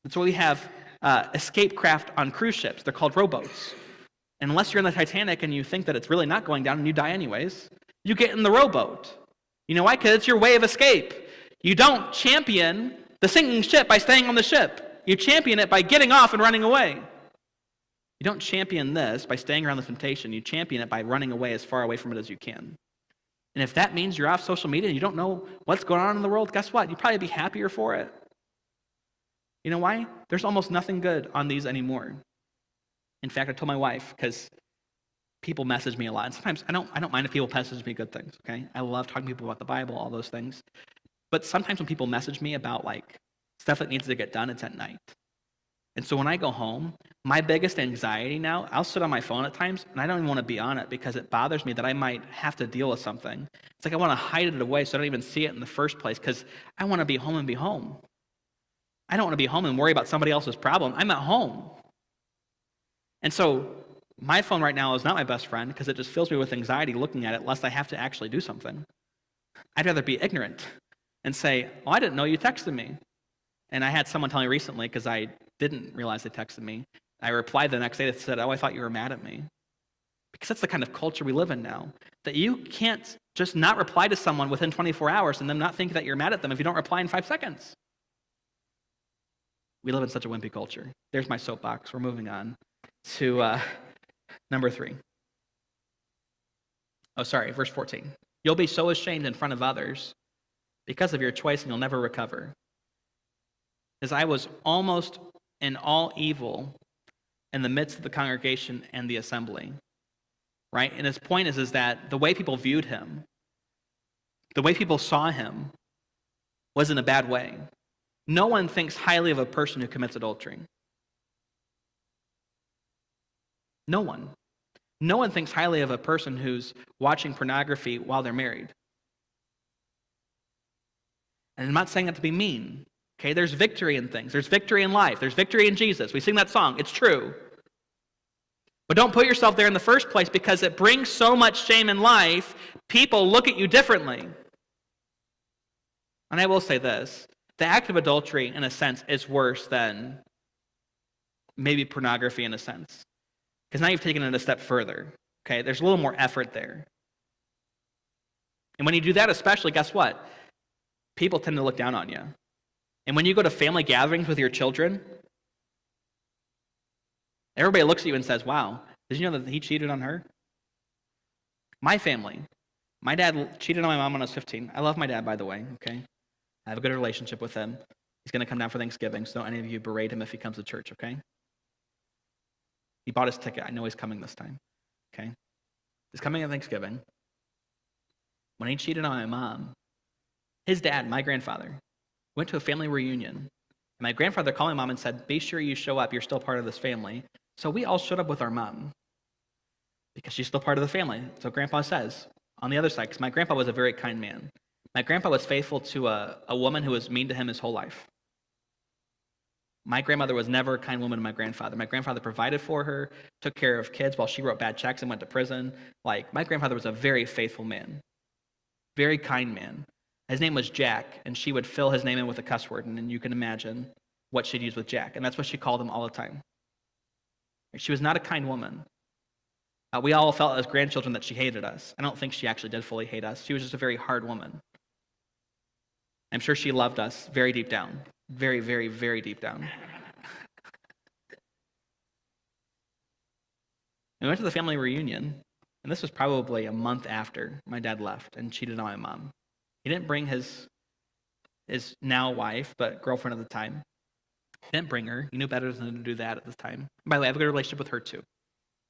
That's why we have escape craft on cruise ships. They're called rowboats. And unless you're in the Titanic and you think that it's really not going down and you die anyways, you get in the rowboat. You know why? Because it's your way of escape. You don't champion the sinking ship by staying on the ship. You champion it by getting off and running away. You don't champion this by staying around the temptation. You champion it by running away as far away from it as you can. And if that means you're off social media and you don't know what's going on in the world, guess what? You'd probably be happier for it. You know why? There's almost nothing good on these anymore. In fact, I told my wife, because people message me a lot, and sometimes I don't mind if people message me good things, okay? I love talking to people about the Bible, all those things. But sometimes when people message me about like stuff that needs to get done, it's at night. And so when I go home, my biggest anxiety now, I'll sit on my phone at times, and I don't even want to be on it because it bothers me that I might have to deal with something. It's like I want to hide it away so I don't even see it in the first place, because I want to be home and be home. I don't want to be home and worry about somebody else's problem. I'm at home. And so my phone right now is not my best friend because it just fills me with anxiety looking at it, lest I have to actually do something. I'd rather be ignorant and say, oh, I didn't know you texted me. And I had someone tell me recently, because I didn't realize they texted me, I replied the next day that said, oh, I thought you were mad at me. Because that's the kind of culture we live in now, that you can't just not reply to someone within 24 hours and them not think that you're mad at them if you don't reply in 5 seconds. We live in such a wimpy culture. There's my soapbox. We're moving on to number 3. Oh, sorry, verse 14. You'll be so ashamed in front of others because of your choice, and you'll never recover. As I was almost in all evil in the midst of the congregation and the assembly, right? And his point is that the way people viewed him, the way people saw him, was in a bad way. No one thinks highly of a person who commits adultery. No one. No one thinks highly of a person who's watching pornography while they're married. And I'm not saying that to be mean. Okay, there's victory in things. There's victory in life. There's victory in Jesus. We sing that song. It's true. But don't put yourself there in the first place, because it brings so much shame in life, people look at you differently. And I will say this. The act of adultery, in a sense, is worse than maybe pornography in a sense. Because now you've taken it a step further. Okay, there's a little more effort there. And when you do that especially, guess what? People tend to look down on you. And when you go to family gatherings with your children, everybody looks at you and says, wow, did you know that he cheated on her? My family. My dad cheated on my mom when I was 15. I love my dad, by the way, okay? I have a good relationship with him. He's going to come down for Thanksgiving, so don't any of you berate him if he comes to church, okay? He bought his ticket. I know he's coming this time, okay? He's coming on Thanksgiving. When he cheated on my mom, his dad, my grandfather, went to a family reunion My grandfather called my mom and said, be sure you show up. You're still part of this family. So we all showed up with our mom because she's still part of the family. So Grandpa says, on the other side, because my grandpa was a very kind man. My grandpa was faithful to a woman who was mean to him his whole life. My grandmother was never a kind woman to my grandfather. My grandfather provided for her, took care of kids while she wrote bad checks and went to prison. Like, my grandfather was a very faithful man, very kind man. His name was Jack, and she would fill his name in with a cuss word, and then you can imagine what she'd use with Jack, and that's what she called him all the time. She was not a kind woman. We all felt as grandchildren that she hated us. I don't think she actually did fully hate us. She was just a very hard woman. I'm sure she loved us very deep down. Very, very, very deep down. We went to the family reunion, and this was probably a month after my dad left and cheated on my mom. He didn't bring his now wife, but girlfriend at the time. He didn't bring her. He knew better than to do that at the time. By the way, I have a good relationship with her too.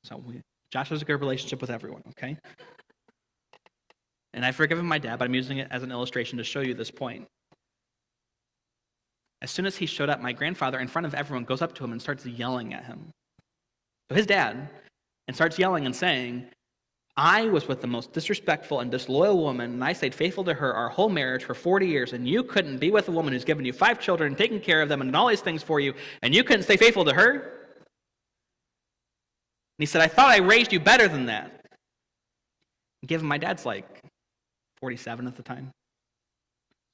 So Josh has a good relationship with everyone, okay? And I've forgiven my dad, but I'm using it as an illustration to show you this point. As soon as he showed up, my grandfather, in front of everyone, goes up to him and starts yelling at him. So his dad, and starts yelling and saying, I was with the most disrespectful and disloyal woman, and I stayed faithful to her our whole marriage for 40 years, and you couldn't be with a woman who's given you 5 children and taken care of them and done all these things for you, and you couldn't stay faithful to her? And he said, I thought I raised you better than that. And given my dad's like 47 at the time.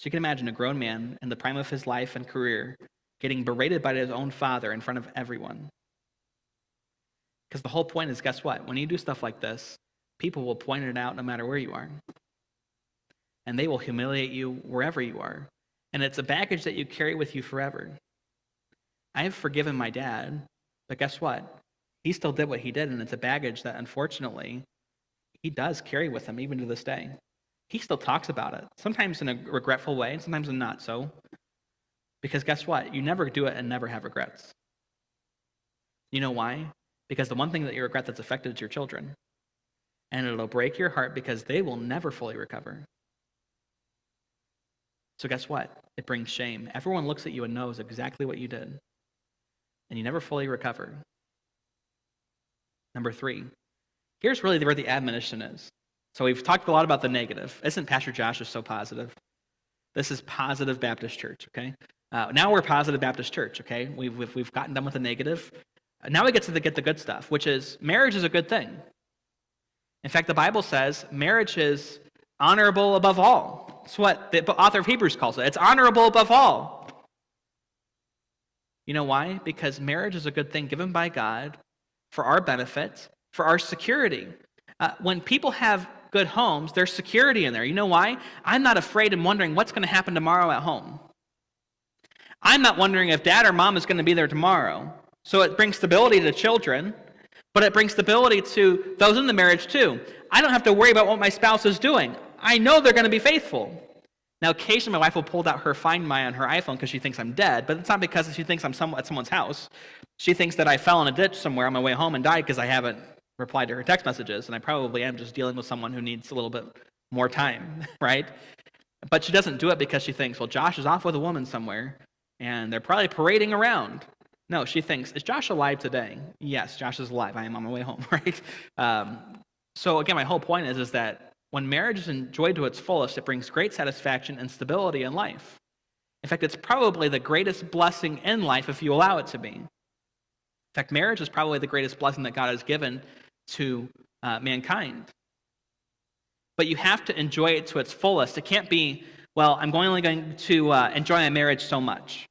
So you can imagine a grown man in the prime of his life and career getting berated by his own father in front of everyone. Because the whole point is, guess what? When you do stuff like this, people will point it out no matter where you are. And they will humiliate you wherever you are. And it's a baggage that you carry with you forever. I have forgiven my dad, but guess what? He still did what he did, and it's a baggage that, unfortunately, he does carry with him even to this day. He still talks about it, sometimes in a regretful way, and sometimes in not so. Because guess what? You never do it and never have regrets. You know why? Because the one thing that you regret that's affected is your children. And it'll break your heart because they will never fully recover. So guess what? It brings shame. Everyone looks at you and knows exactly what you did. And you never fully recover. Number 3, here's really where the admonition is. So we've talked a lot about the negative. Isn't Pastor Josh just so positive? This is Positive Baptist Church, okay? Now we're Positive Baptist Church, okay? We've gotten done with the negative. Now we get to the good stuff, which is marriage is a good thing. In fact, the Bible says marriage is honorable above all. That's what the author of Hebrews calls it. It's honorable above all. You know why? Because marriage is a good thing given by God for our benefit, for our security. When people have good homes, there's security in there. You know why? I'm not afraid and wondering what's going to happen tomorrow at home. I'm not wondering if dad or mom is going to be there tomorrow. So it brings stability to children, but it brings stability to those in the marriage too. I don't have to worry about what my spouse is doing. I know they're going to be faithful. Now, occasionally my wife will pull out her Find My on her iPhone because she thinks I'm dead, but it's not because she thinks I'm at someone's house. She thinks that I fell in a ditch somewhere on my way home and died because I haven't replied to her text messages, and I probably am just dealing with someone who needs a little bit more time, right? But she doesn't do it because she thinks, well, Josh is off with a woman somewhere, and they're probably parading around. No, she thinks, is Josh alive today? Yes, Josh is alive. I am on my way home, right? So again, my whole point is that when marriage is enjoyed to its fullest, it brings great satisfaction and stability in life. In fact, it's probably the greatest blessing in life if you allow it to be. In fact, marriage is probably the greatest blessing that God has given to mankind. But you have to enjoy it to its fullest. It can't be, well, I'm only going to enjoy my marriage so much.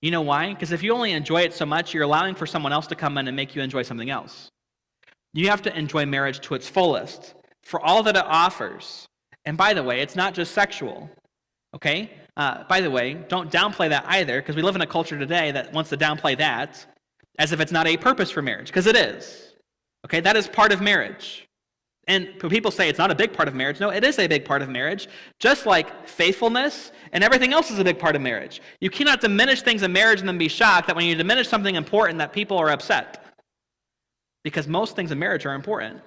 You know why? Because if you only enjoy it so much, you're allowing for someone else to come in and make you enjoy something else. You have to enjoy marriage to its fullest, for all that it offers. And by the way, it's not just sexual, okay? By the way, don't downplay that either, because we live in a culture today that wants to downplay that as if it's not a purpose for marriage, because it is. Okay, that is part of marriage. And people say it's not a big part of marriage. No, it is a big part of marriage, just like faithfulness and everything else is a big part of marriage. You cannot diminish things in marriage and then be shocked that when you diminish something important that people are upset, because most things in marriage are important.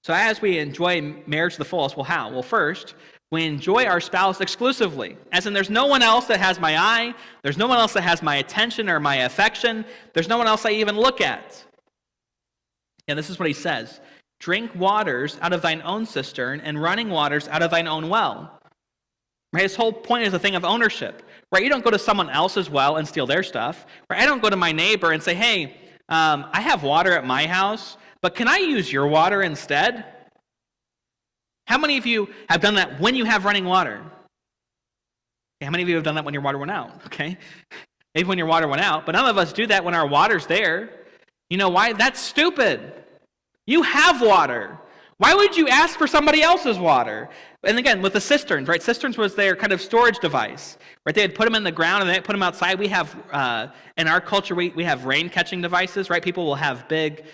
So as we enjoy marriage to the fullest, well, how? Well, first, We enjoy our spouse exclusively. As in, there's no one else that has my eye. There's no one else that has my attention or my affection. There's no one else I even look at. And this is what he says. Drink waters out of thine own cistern and running waters out of thine own well. Right? His whole point is a thing of ownership. Right? You don't go to someone else's well and steal their stuff. Right? I don't go to my neighbor and say, hey, I have water at my house, but can I use your water instead? How many of you have done that when you have running water? How many of you have done that when your water went out? Okay, maybe when your water went out, but none of us do that when our water's there. You know why? That's stupid. You have water. Why would you ask for somebody else's water? And again, with the cisterns, right? Cisterns was their kind of storage device, right? They had put them in the ground and they put them outside. We have, in our culture, we have rain catching devices, right? People will have big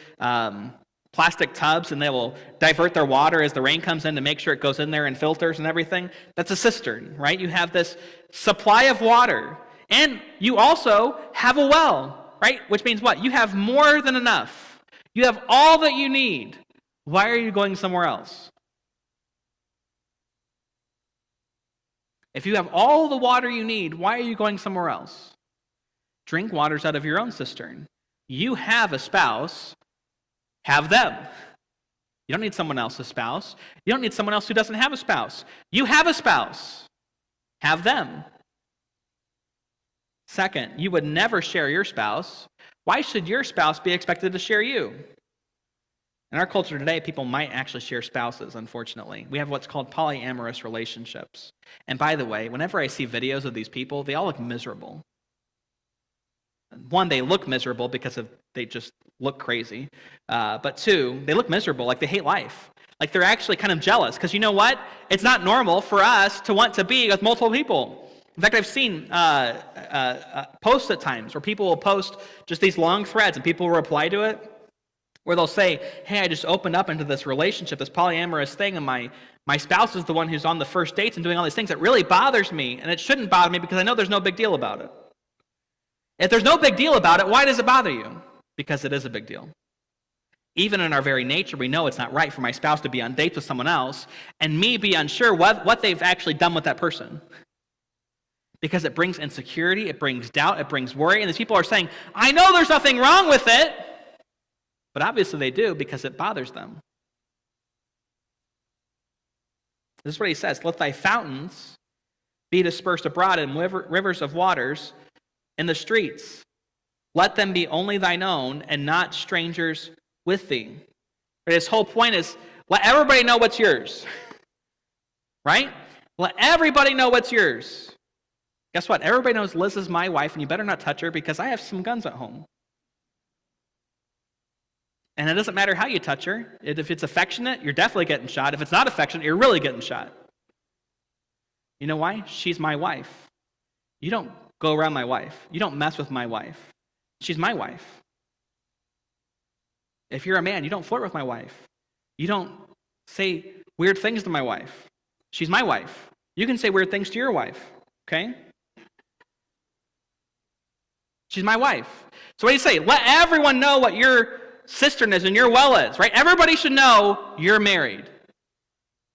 plastic tubs and they will divert their water as the rain comes in to make sure it goes in there and filters and everything. That's a cistern, right? You have this supply of water. And you also have a well, right? Which means what? You have more than enough. You have all that you need. Why are you going somewhere else? If you have all the water you need, why are you going somewhere else? Drink waters out of your own cistern. You have a spouse, have them. You don't need someone else's spouse. You don't need someone else who doesn't have a spouse. You have a spouse, have them. Second, you would never share your spouse. Why should your spouse be expected to share you? In our culture today, people might actually share spouses, unfortunately. We have what's called polyamorous relationships. And by the way, whenever I see videos of these people, they all look miserable. One, they look miserable because they just look crazy. But two, they look miserable, like they hate life. Like they're actually kind of jealous. Because you know what? It's not normal for us to want to be with multiple people. In fact, I've seen posts at times where people will post just these long threads and people will reply to it, where they'll say, hey, I just opened up into this relationship, this polyamorous thing, and my spouse is the one who's on the first dates and doing all these things. It really bothers me, and it shouldn't bother me because I know there's no big deal about it. If there's no big deal about it, why does it bother you? Because it is a big deal. Even in our very nature, we know it's not right for my spouse to be on dates with someone else and me be unsure what they've actually done with that person. Because it brings insecurity, it brings doubt, it brings worry, and these people are saying, I know there's nothing wrong with it, but obviously they do because it bothers them. This is what he says, let thy fountains be dispersed abroad in rivers of waters in the streets. Let them be only thine own and not strangers with thee. But his whole point is, let everybody know what's yours. Right? Let everybody know what's yours. Guess what? Everybody knows Liz is my wife, and you better not touch her because I have some guns at home. And it doesn't matter how you touch her. If it's affectionate, you're definitely getting shot. If it's not affectionate, you're really getting shot. You know why? She's my wife. You don't go around my wife. You don't mess with my wife. She's my wife. If you're a man, you don't flirt with my wife. You don't say weird things to my wife. She's my wife. You can say weird things to your wife, okay? She's my wife. So what do you say? Let everyone know what your cistern is and your well is, right? Everybody should know you're married.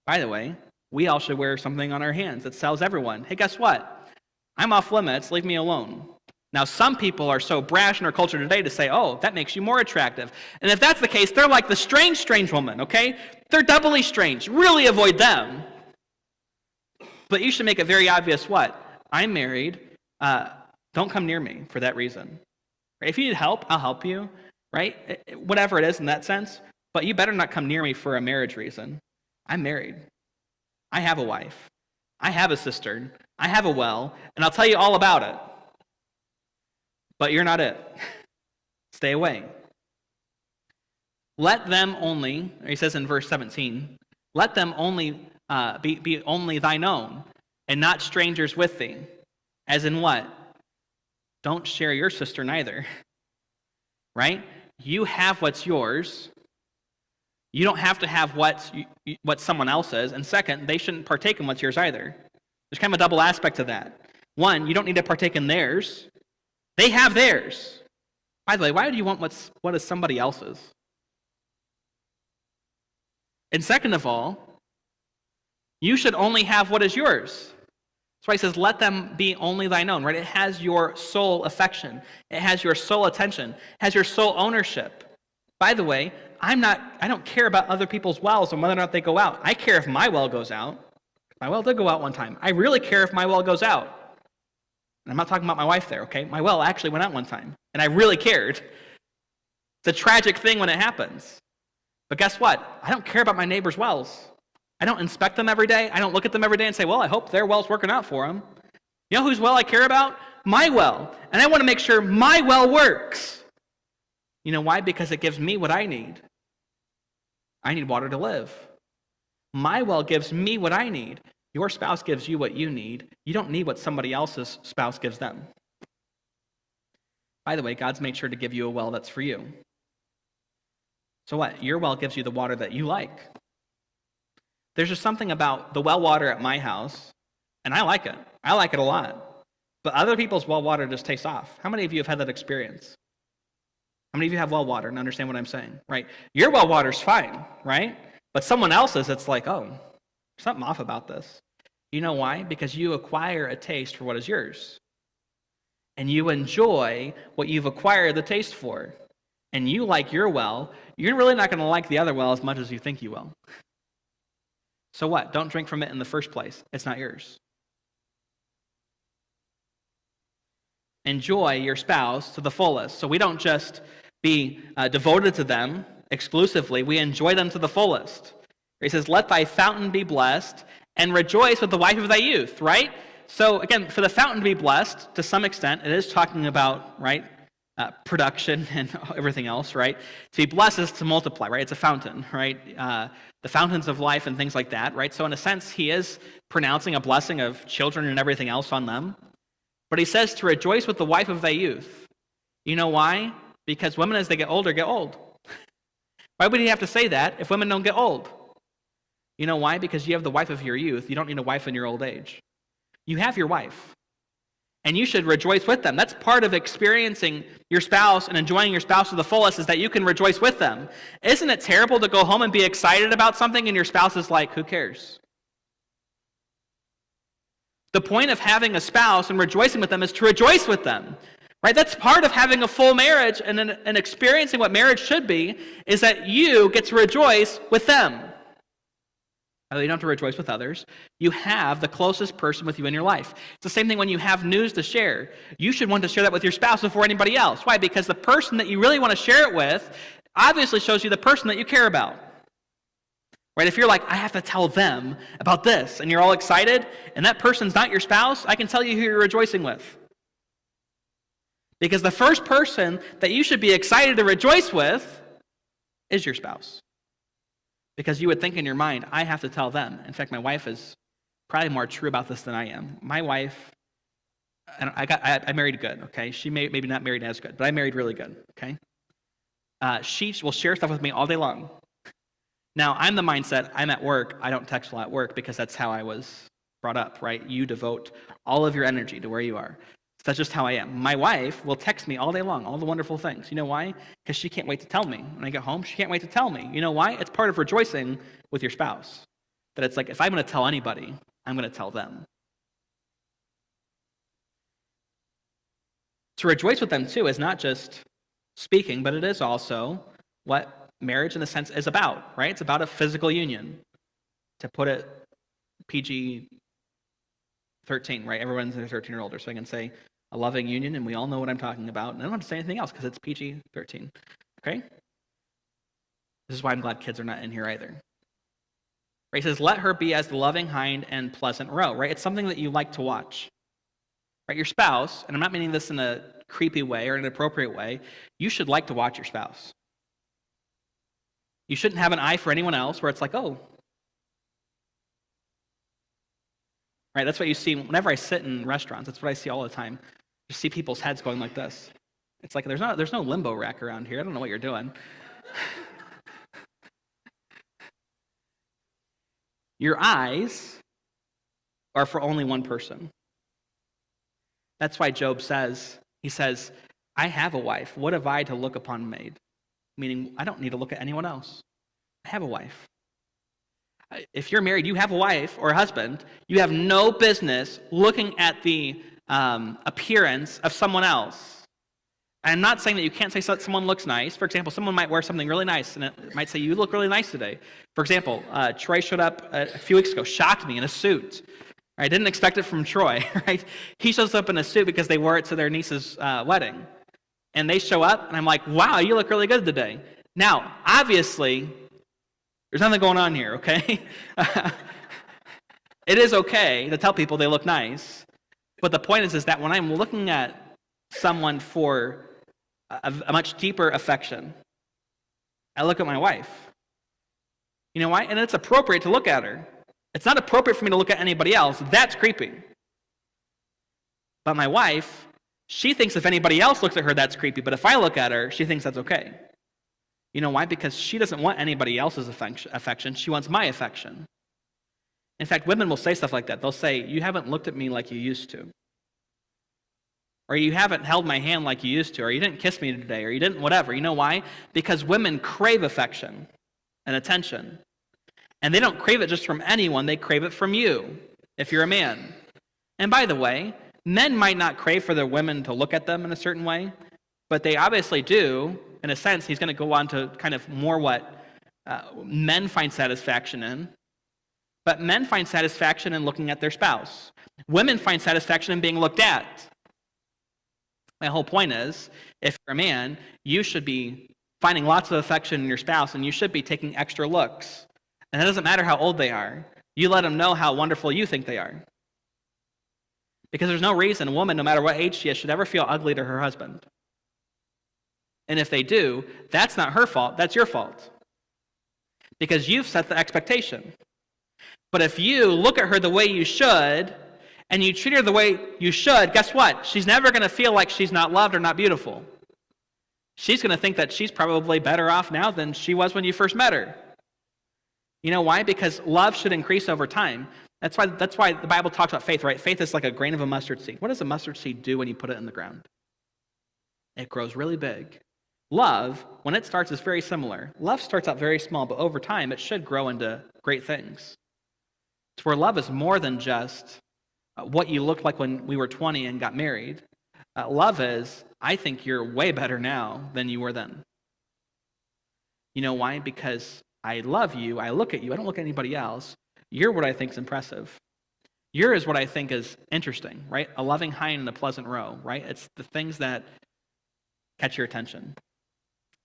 By the way, we all should wear something on our hands that tells everyone, hey, guess what? I'm off limits. Leave me alone. Now, some people are so brash in our culture today to say, oh, that makes you more attractive. And if that's the case, they're like the strange woman, okay? They're doubly strange. Really avoid them. But you should make it very obvious what? I'm married. Don't come near me for that reason. Right? If you need help, I'll help you, right? Whatever it is in that sense. But you better not come near me for a marriage reason. I'm married. I have a wife. I have a cistern. I have a well. And I'll tell you all about it. But you're not it. Stay away. Let them only, he says in verse 17, let them only be only thine own, and not strangers with thee. As in what? Don't share your cistern either. Right? You have what's yours. You don't have to have what someone else's. And second, they shouldn't partake in what's yours either. There's kind of a double aspect to that. One, you don't need to partake in theirs. They have theirs. By the way, why do you want what is somebody else's? And second of all, You should only have what is yours. That's why he says, let them be only thine own, right? It has your sole affection. It has your sole attention. It has your sole ownership. By the way, I don't care about other people's wells and whether or not they go out. I care if my well goes out. My well did go out one time. I really care if my well goes out. And I'm not talking about my wife there, okay? My well actually went out one time, and I really cared. It's a tragic thing when it happens. But guess what? I don't care about my neighbor's wells. I don't inspect them every day. I don't look at them every day and say, well, I hope their well's working out for them. You know whose well I care about? My well. And I want to make sure my well works. You know why? Because it gives me what I need. I need water to live. My well gives me what I need. Your spouse gives you what you need. You don't need what somebody else's spouse gives them. By the way, God's made sure to give you a well that's for you. So what? Your well gives you the water that you like. There's just something about the well water at my house, and I like it. I like it a lot. But other people's well water just tastes off. How many of you have had that experience? How many of you have well water and understand what I'm saying, right? Your well water's fine, right? But someone else's, it's like, oh, something off about this. You know why? Because you acquire a taste for what is yours. And you enjoy what you've acquired the taste for. And you like your well, you're really not going to like the other well as much as you think you will. So what? Don't drink from it in the first place. It's not yours. Enjoy your spouse to the fullest. So we don't just be devoted to them exclusively. We enjoy them to the fullest. He says, let thy fountain be blessed and rejoice with the wife of thy youth, right? So again, for the fountain to be blessed, to some extent, it is talking about, right, production and everything else, right? To be blessed is to multiply, right? It's a fountain, right? The fountains of life and things like that, right? So in a sense, he is pronouncing a blessing of children and everything else on them. But he says to rejoice with the wife of thy youth. You know why? Because women, as they get older, get old. Why would he have to say that if women don't get old? You know why? Because you have the wife of your youth. You don't need a wife in your old age. You have your wife. And you should rejoice with them. That's part of experiencing your spouse and enjoying your spouse to the fullest, is that you can rejoice with them. Isn't it terrible to go home and be excited about something and your spouse is like, who cares? The point of having a spouse and rejoicing with them is to rejoice with them. Right? That's part of having a full marriage and experiencing what marriage should be, is that you get to rejoice with them. You don't have to rejoice with others. You have the closest person with you in your life. It's the same thing when you have news to share. You should want to share that with your spouse before anybody else. Why? Because the person that you really want to share it with obviously shows you the person that you care about. Right? If you're like, I have to tell them about this, and you're all excited, and that person's not your spouse, I can tell you who you're rejoicing with. Because the first person that you should be excited to rejoice with is your spouse. Because you would think in your mind, I have to tell them. In fact, my wife is probably more true about this than I am. My wife, and I married good, okay? She maybe not married as good, but I married really good, okay? She will share stuff with me all day long. Now, I'm the mindset, I'm at work, I don't text while at work because that's how I was brought up, right? You devote all of your energy to where you are. So that's just how I am. My wife will text me all day long, all the wonderful things. You know why? Because she can't wait to tell me. When I get home, she can't wait to tell me. You know why? It's part of rejoicing with your spouse. That it's like, if I'm going to tell anybody, I'm going to tell them. To rejoice with them, too, is not just speaking, but it is also what marriage, in a sense, is about, right? It's about a physical union. To put it PG-13, right? Everyone's 13 or older, so I can say a loving union, and we all know what I'm talking about. And I don't have to say anything else because it's PG-13, okay? This is why I'm glad kids are not in here either. Right? He says, let her be as the loving hind and pleasant roe, right? It's something that you like to watch. Right? Your spouse, and I'm not meaning this in a creepy way or an inappropriate way, you should like to watch your spouse. You shouldn't have an eye for anyone else where it's like, oh. Right? That's what you see whenever I sit in restaurants. That's what I see all the time. You see people's heads going like this. It's like there's no limbo rack around here. I don't know what you're doing. Your eyes are for only one person. That's why Job says, he says, I have a wife. What have I to look upon maid? Meaning, I don't need to look at anyone else. I have a wife. If you're married, you have a wife or a husband, you have no business looking at the appearance of someone else. I'm not saying that you can't say someone looks nice. For example, someone might wear something really nice, and it might say, you look really nice today. For example, Troy showed up a few weeks ago, shocked me in a suit. I didn't expect it from Troy. Right? He shows up in a suit because they wore it to their niece's wedding. And they show up, and I'm like, wow, you look really good today. Now, obviously, there's nothing going on here, okay? It is okay to tell people they look nice, but the point is that when I'm looking at someone for a much deeper affection, I look at my wife. You know why? And it's appropriate to look at her. It's not appropriate for me to look at anybody else. That's creepy. But my wife, she thinks if anybody else looks at her, that's creepy. But if I look at her, she thinks that's okay. You know why? Because she doesn't want anybody else's affection. She wants my affection. In fact, women will say stuff like that. They'll say, you haven't looked at me like you used to. Or you haven't held my hand like you used to. Or you didn't kiss me today. Or you didn't whatever. You know why? Because women crave affection and attention. And they don't crave it just from anyone. They crave it from you, if you're a man. And by the way, men might not crave for their women to look at them in a certain way, but they obviously do. In a sense, he's going to go on to kind of more what men find satisfaction in. But men find satisfaction in looking at their spouse. Women find satisfaction in being looked at. My whole point is, if you're a man, you should be finding lots of affection in your spouse, and you should be taking extra looks. And it doesn't matter how old they are. You let them know how wonderful you think they are. Because there's no reason a woman, no matter what age she is, should ever feel ugly to her husband. And if they do, that's not her fault, that's your fault. Because you've set the expectation. But if you look at her the way you should, and you treat her the way you should, guess what? She's never going to feel like she's not loved or not beautiful. She's going to think that she's probably better off now than she was when you first met her. You know why? Because love should increase over time. That's why the Bible talks about faith, right? Faith is like a grain of a mustard seed. What does a mustard seed do when you put it in the ground? It grows really big. Love, when it starts, is very similar. Love starts out very small, but over time, it should grow into great things. It's where love is more than just what you looked like when we were 20 and got married. Love is, I think you're way better now than you were then. You know why? Because I love you, I look at you, I don't look at anybody else. You're what I think is impressive. You're is what I think is interesting, right? A loving hind and a pleasant roe, right? It's the things that catch your attention.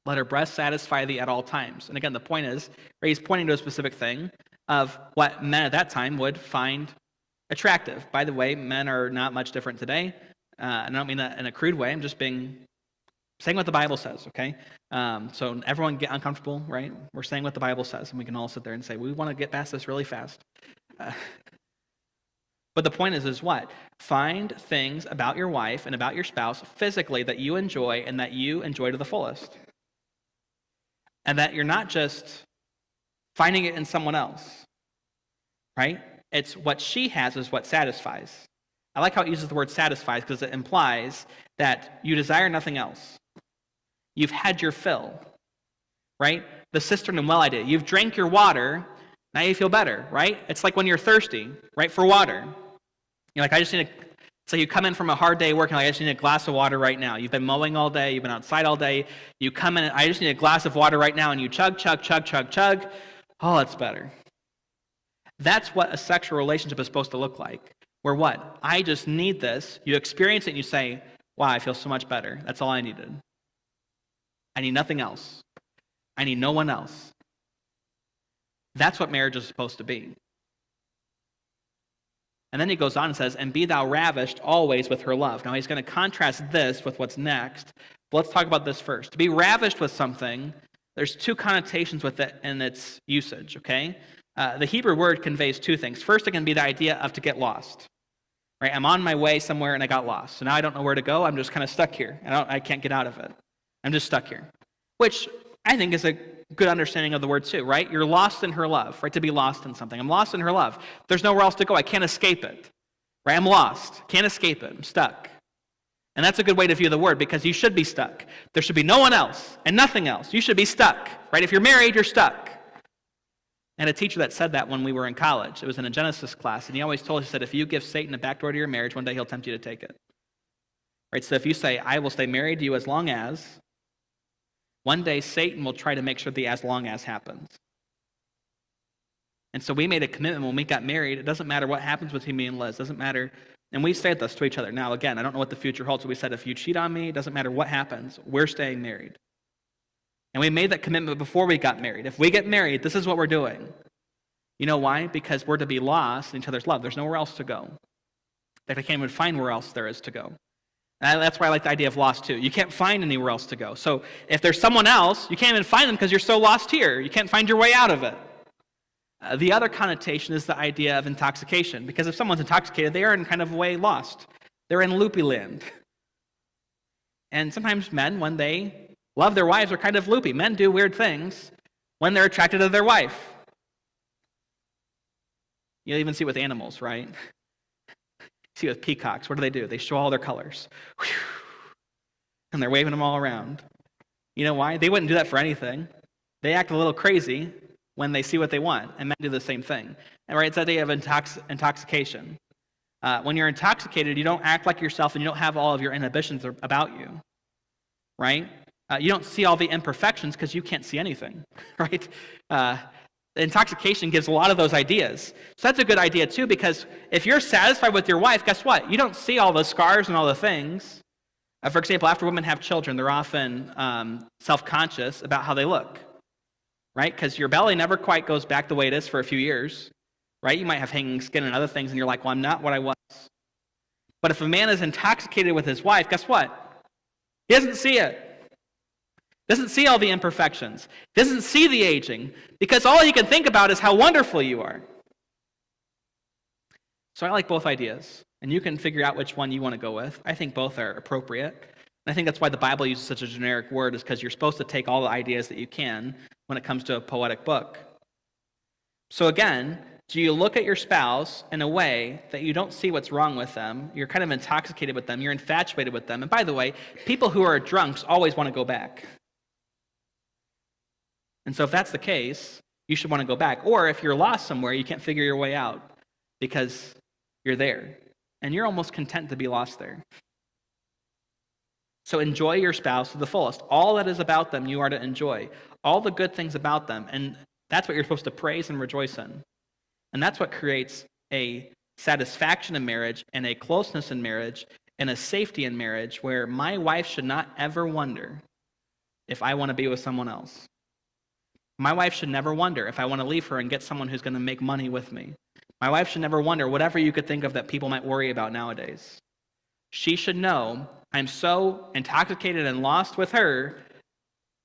Let her breast satisfy thee at all times. And again, the point is, right, he's pointing to a specific thing of what men at that time would find attractive. By the way, men are not much different today. I don't mean that in a crude way. I'm just saying what the Bible says, okay? So everyone get uncomfortable, right? We're saying what the Bible says, and we can all sit there and say, we want to get past this really fast. But the point is what? Find things about your wife and about your spouse physically that you enjoy and that you enjoy to the fullest. And that you're not just finding it in someone else, right? It's what she has is what satisfies. I like how it uses the word satisfies because it implies that you desire nothing else. You've had your fill, right? The cistern and well idea. You've drank your water, now you feel better, right? It's like when you're thirsty, right, for water. You're like, so you come in from a hard day working, like, I just need a glass of water right now. You've been mowing all day, you've been outside all day. You come in, I just need a glass of water right now, and you chug, chug, chug, chug, chug. Oh, that's better. That's what a sexual relationship is supposed to look like. Where what? I just need this. You experience it and you say, wow, I feel so much better. That's all I needed. I need nothing else. I need no one else. That's what marriage is supposed to be. And then he goes on and says, and be thou ravished always with her love. Now he's going to contrast this with what's next. But let's talk about this first. To be ravished with something, there's two connotations with it in its usage, okay? The Hebrew word conveys two things. First, it can be the idea of to get lost. Right? I'm on my way somewhere and I got lost. So now I don't know where to go. I'm just kind of stuck here. I can't get out of it. I'm just stuck here. Which I think is a good understanding of the word too, right? You're lost in her love, right? To be lost in something. I'm lost in her love. There's nowhere else to go. I can't escape it. Right? I'm lost. Can't escape it. I'm stuck. And that's a good way to view the word because you should be stuck. There should be no one else and nothing else. You should be stuck. Right? If you're married, you're stuck. I had a teacher that said that when we were in college. It was in a Genesis class, and he always told us, he said, if you give Satan a backdoor to your marriage, one day he'll tempt you to take it. Right? So if you say, I will stay married to you as long as, one day Satan will try to make sure the as long as happens. And so we made a commitment when we got married. It doesn't matter what happens between me and Liz. It doesn't matter. And we said this to each other. Now, again, I don't know what the future holds. So we said, if you cheat on me, it doesn't matter what happens. We're staying married. And we made that commitment before we got married. If we get married, this is what we're doing. You know why? Because we're to be lost in each other's love. There's nowhere else to go. In fact, I can't even find where else there is to go. And that's why I like the idea of lost too. You can't find anywhere else to go. So if there's someone else, you can't even find them because you're so lost here. You can't find your way out of it. The other connotation is the idea of intoxication. Because if someone's intoxicated, they are in kind of a way lost. They're in loopy land. And sometimes men, when they love their wives, are kind of loopy. Men do weird things when they're attracted to their wife. You'll even see it with animals, right? See with peacocks, what do? They show all their colors. And they're waving them all around. You know why? They wouldn't do that for anything. They act a little crazy when they see what they want, and men do the same thing. And right, it's that idea of intoxication. When you're intoxicated, you don't act like yourself, and you don't have all of your inhibitions about you, right? You don't see all the imperfections because you can't see anything, right? Intoxication gives a lot of those ideas. So that's a good idea too, because if you're satisfied with your wife, guess what? You don't see all the scars and all the things. For example, after women have children, they're often self-conscious about how they look, right? Because your belly never quite goes back the way it is for a few years, right? You might have hanging skin and other things, and you're like, well, I'm not what I was. But if a man is intoxicated with his wife, guess what? He doesn't see it. Doesn't see all the imperfections. Doesn't see the aging, because all he can think about is how wonderful you are. So I like both ideas, and you can figure out which one you want to go with. I think both are appropriate. And I think that's why the Bible uses such a generic word, is because you're supposed to take all the ideas that you can when it comes to a poetic book. So again, do you look at your spouse in a way that you don't see what's wrong with them? You're kind of intoxicated with them. You're infatuated with them. And by the way, people who are drunks always want to go back. And so if that's the case, you should want to go back. Or if you're lost somewhere, you can't figure your way out because you're there. And you're almost content to be lost there. So enjoy your spouse to the fullest. All that is about them, you are to enjoy. All the good things about them. And that's what you're supposed to praise and rejoice in. And that's what creates a satisfaction in marriage and a closeness in marriage and a safety in marriage where my wife should not ever wonder if I want to be with someone else. My wife should never wonder if I want to leave her and get someone who's going to make money with me. My wife should never wonder whatever you could think of that people might worry about nowadays. She should know I'm so intoxicated and lost with her,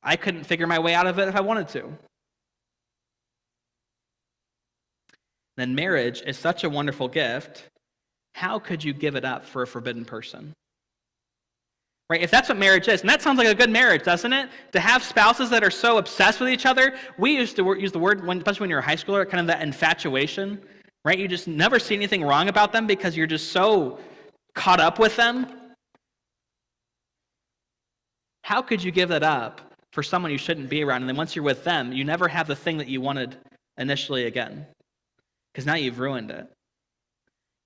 I couldn't figure my way out of it if I wanted to. Then marriage is such a wonderful gift. How could you give it up for a forbidden person? Right? If that's what marriage is, and that sounds like a good marriage, doesn't it? To have spouses that are so obsessed with each other. We used to use the word, especially when you're a high schooler, kind of that infatuation, right? You just never see anything wrong about them because you're just so caught up with them. How could you give that up for someone you shouldn't be around? And then once you're with them, you never have the thing that you wanted initially again. Because now you've ruined it.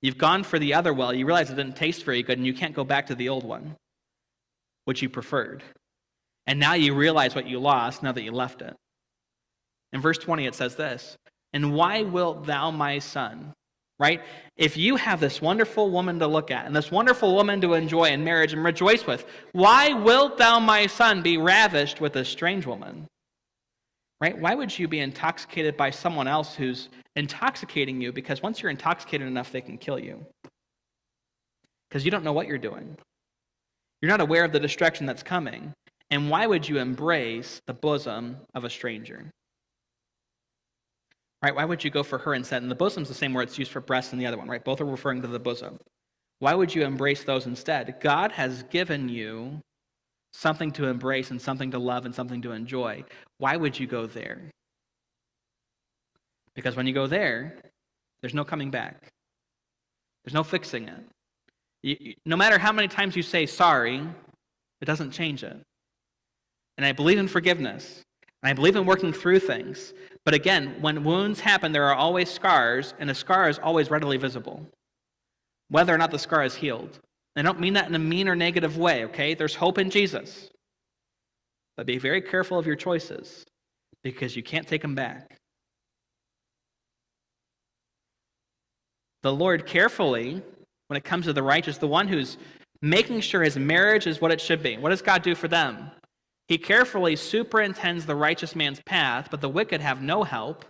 You've gone for the other well. You realize it didn't taste very good, and you can't go back to the old one, which you preferred. And now you realize what you lost now that you left it. In verse 20, it says this, "And why wilt thou, my son?" Right? If you have this wonderful woman to look at and this wonderful woman to enjoy in marriage and rejoice with, why wilt thou, my son, be ravished with a strange woman? Right? Why would you be intoxicated by someone else who's intoxicating you? Because once you're intoxicated enough, they can kill you. Because you don't know what you're doing. You're not aware of the destruction that's coming. And why would you embrace the bosom of a stranger? Right? Why would you go for her instead? And the bosom's the same word it's used for breast and the other one, right? Both are referring to the bosom. Why would you embrace those instead? God has given you something to embrace and something to love and something to enjoy. Why would you go there? Because when you go there, there's no coming back. There's no fixing it. No matter how many times you say sorry, it doesn't change it. And I believe in forgiveness. And I believe in working through things. But again, when wounds happen, there are always scars, and a scar is always readily visible, whether or not the scar is healed. I don't mean that in a mean or negative way, okay? There's hope in Jesus. But be very careful of your choices, because you can't take them back. The Lord carefully, when it comes to the righteous, the one who's making sure his marriage is what it should be. What does God do for them? He carefully superintends the righteous man's path, but the wicked have no help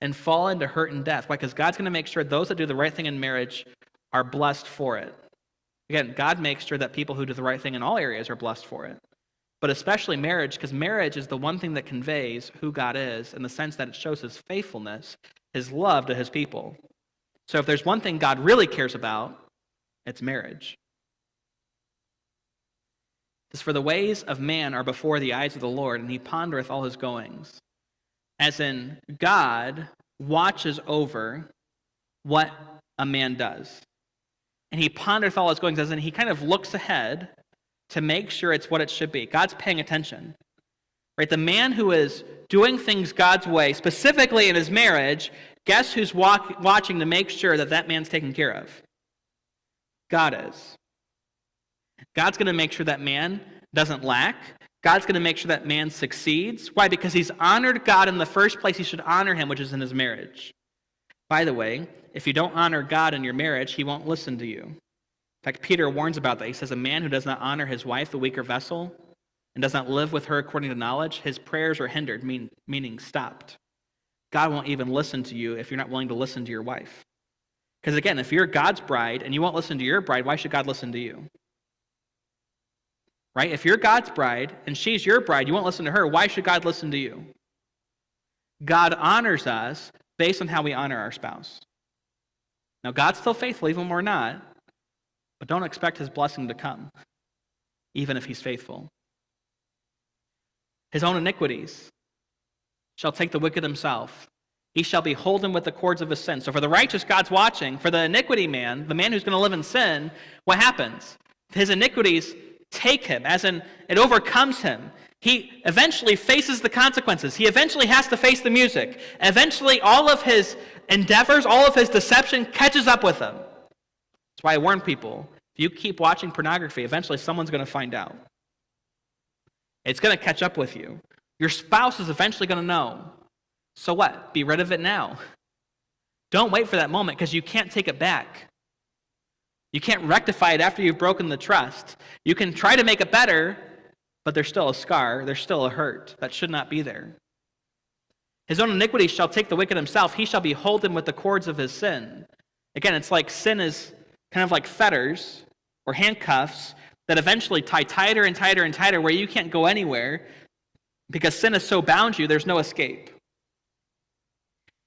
and fall into hurt and death. Why? Because God's going to make sure those that do the right thing in marriage are blessed for it. Again, God makes sure that people who do the right thing in all areas are blessed for it. But especially marriage, because marriage is the one thing that conveys who God is in the sense that it shows his faithfulness, his love to his people. So if there's one thing God really cares about, it's marriage. As for the ways of man are before the eyes of the Lord, and he pondereth all his goings. As in, God watches over what a man does. And he pondereth all his goings, as in he kind of looks ahead to make sure it's what it should be. God's paying attention. Right? The man who is doing things God's way, specifically in his marriage, guess who's watching to make sure that that man's taken care of? God is. God's going to make sure that man doesn't lack. God's going to make sure that man succeeds. Why? Because he's honored God in the first place. He should honor him, which is in his marriage. By the way, if you don't honor God in your marriage, he won't listen to you. In fact, Peter warns about that. He says, a man who does not honor his wife, the weaker vessel, and does not live with her according to knowledge, his prayers are hindered, meaning stopped. God won't even listen to you if you're not willing to listen to your wife. Because again, if you're God's bride and you won't listen to your bride, why should God listen to you? Right? If you're God's bride and she's your bride, you won't listen to her, why should God listen to you? God honors us based on how we honor our spouse. Now, God's still faithful even when we're not, but don't expect his blessing to come, even if he's faithful. His own iniquities shall take the wicked himself. He shall be holden with the cords of his sin. So for the righteous, God's watching. For the iniquity man, the man who's going to live in sin, what happens? His iniquities take him, as in it overcomes him. He eventually faces the consequences. He eventually has to face the music. Eventually, all of his endeavors, all of his deception catches up with him. That's why I warn people, if you keep watching pornography, eventually someone's going to find out. It's going to catch up with you. Your spouse is eventually going to know. So what? Be rid of it now. Don't wait for that moment, because you can't take it back. You can't rectify it after you've broken the trust. You can try to make it better, but there's still a scar. There's still a hurt that should not be there. His own iniquity shall take the wicked himself. He shall be holden with the cords of his sin. Again, it's like sin is kind of like fetters or handcuffs that eventually tie tighter and tighter and tighter where you can't go anywhere because sin has so bound you, there's no escape.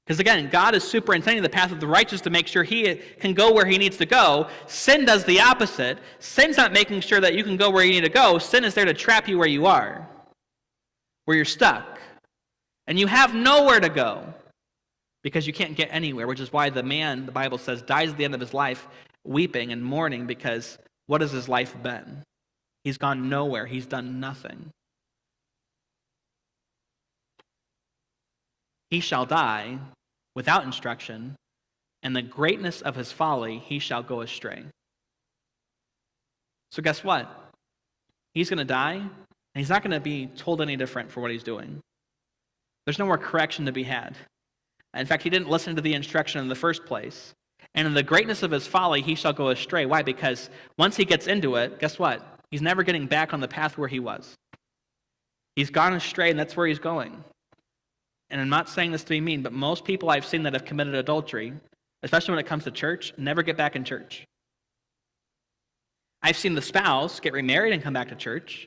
Because again, God is superintending the path of the righteous to make sure he can go where he needs to go. Sin does the opposite. Sin's not making sure that you can go where you need to go. Sin is there to trap you where you are, where you're stuck. And you have nowhere to go because you can't get anywhere, which is why the man, the Bible says, dies at the end of his life weeping and mourning, because what has his life been? He's gone nowhere. He's done nothing. He shall die without instruction, and the greatness of his folly he shall go astray. So guess what? He's going to die, and he's not going to be told any different for what he's doing. There's no more correction to be had. In fact, he didn't listen to the instruction in the first place. And in the greatness of his folly he shall go astray. Why? Because once he gets into it, guess what? He's never getting back on the path where he was. He's gone astray, and that's where he's going. And I'm not saying this to be mean, but most people I've seen that have committed adultery, especially when it comes to church, never get back in church. I've seen the spouse get remarried and come back to church,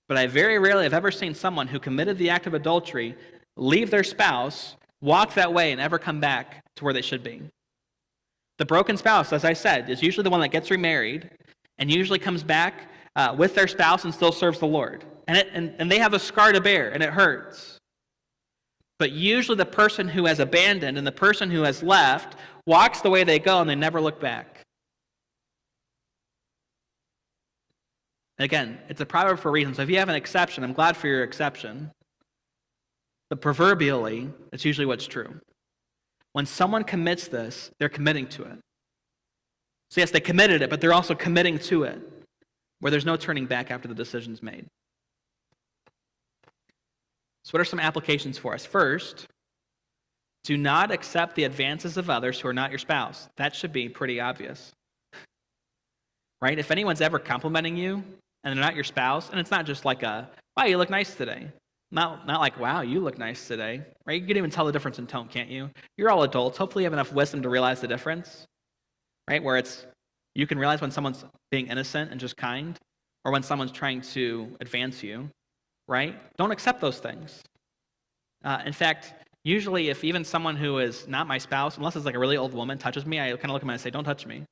but I very rarely have ever seen someone who committed the act of adultery leave their spouse, walk that way, and ever come back to where they should be. The broken spouse, as I said, is usually the one that gets remarried and usually comes back with their spouse and still serves the Lord. And they have a scar to bear, and it hurts. But usually the person who has abandoned and the person who has left walks the way they go, and they never look back. Again, it's a proverb for a reason. So if you have an exception, I'm glad for your exception. But proverbially, it's usually what's true. When someone commits this, they're committing to it. So yes, they committed it, but they're also committing to it, where there's no turning back after the decision's made. So what are some applications for us? First, do not accept the advances of others who are not your spouse. That should be pretty obvious. Right? If anyone's ever complimenting you and they're not your spouse, and it's not just like a, wow, you look nice today. Not like, wow, you look nice today. Right? You can even tell the difference in tone, can't you? You're all adults. Hopefully you have enough wisdom to realize the difference. Right? Where you can realize when someone's being innocent and just kind, or when someone's trying to advance you. Right? Don't accept those things. In fact, usually if even someone who is not my spouse, unless it's like a really old woman, touches me, I kind of look at them and I say, don't touch me.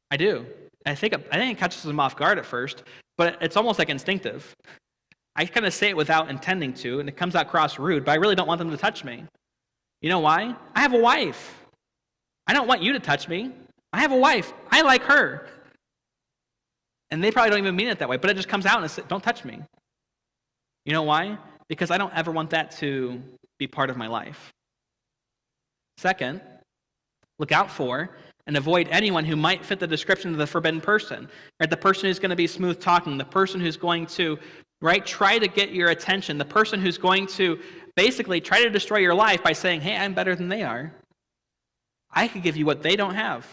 I do. I think it catches them off guard at first, but it's almost like instinctive. I kind of say it without intending to, and it comes out across rude, but I really don't want them to touch me. You know why? I have a wife. I don't want you to touch me. I have a wife. I like her. And they probably don't even mean it that way, but it just comes out and says, don't touch me. You know why? Because I don't ever want that to be part of my life. Second, look out for and avoid anyone who might fit the description of the forbidden person. Right? The person who's going to be smooth talking, the person who's going to try to get your attention, the person who's going to basically try to destroy your life by saying, hey, I'm better than they are. I could give you what they don't have.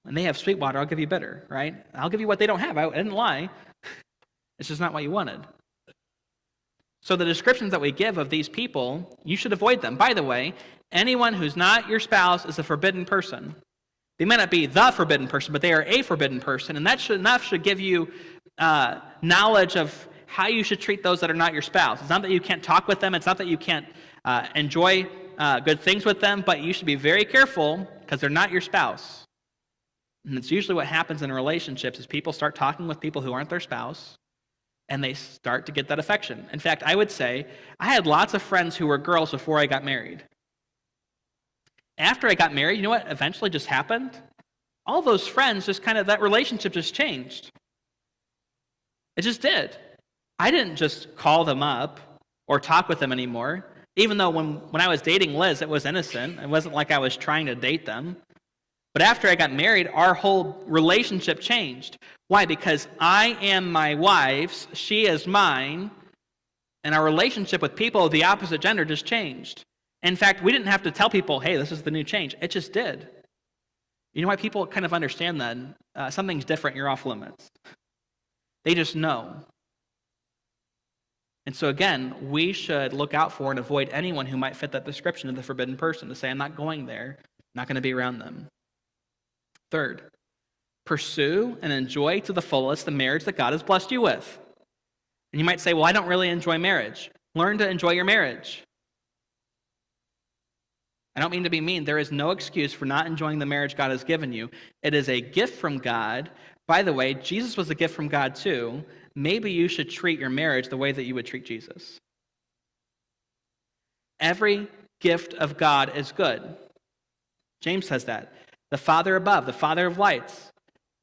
When they have sweet water, I'll give you bitter, right? I'll give you what they don't have. I didn't lie. It's just not what you wanted. So the descriptions that we give of these people, you should avoid them. By the way, anyone who's not your spouse is a forbidden person. They may not be the forbidden person, but they are a forbidden person, and that should give you knowledge of how you should treat those that are not your spouse. It's not that you can't talk with them. It's not that you can't enjoy good things with them, but you should be very careful because they're not your spouse. And it's usually what happens in relationships is people start talking with people who aren't their spouse, and they start to get that affection. In fact, I would say I had lots of friends who were girls before I got married. After I got married, you know what eventually just happened? All those friends just that relationship just changed. It just did. I didn't just call them up or talk with them anymore, even though when I was dating Liz, it was innocent. It wasn't like I was trying to date them. But after I got married, our whole relationship changed. Why? Because I am my wife's, she is mine, and our relationship with people of the opposite gender just changed. In fact, we didn't have to tell people, hey, this is the new change. It just did. You know why people kind of understand that? Something's different, you're off limits. They just know. And so again, we should look out for and avoid anyone who might fit that description of the forbidden person, to say, I'm not going there, I'm not going to be around them. Third, pursue and enjoy to the fullest the marriage that God has blessed you with. And you might say, well, I don't really enjoy marriage. Learn to enjoy your marriage. I don't mean to be mean. There is no excuse for not enjoying the marriage God has given you. It is a gift from God. By the way, Jesus was a gift from God too. Maybe you should treat your marriage the way that you would treat Jesus. Every gift of God is good. James says that. The Father above, the Father of lights,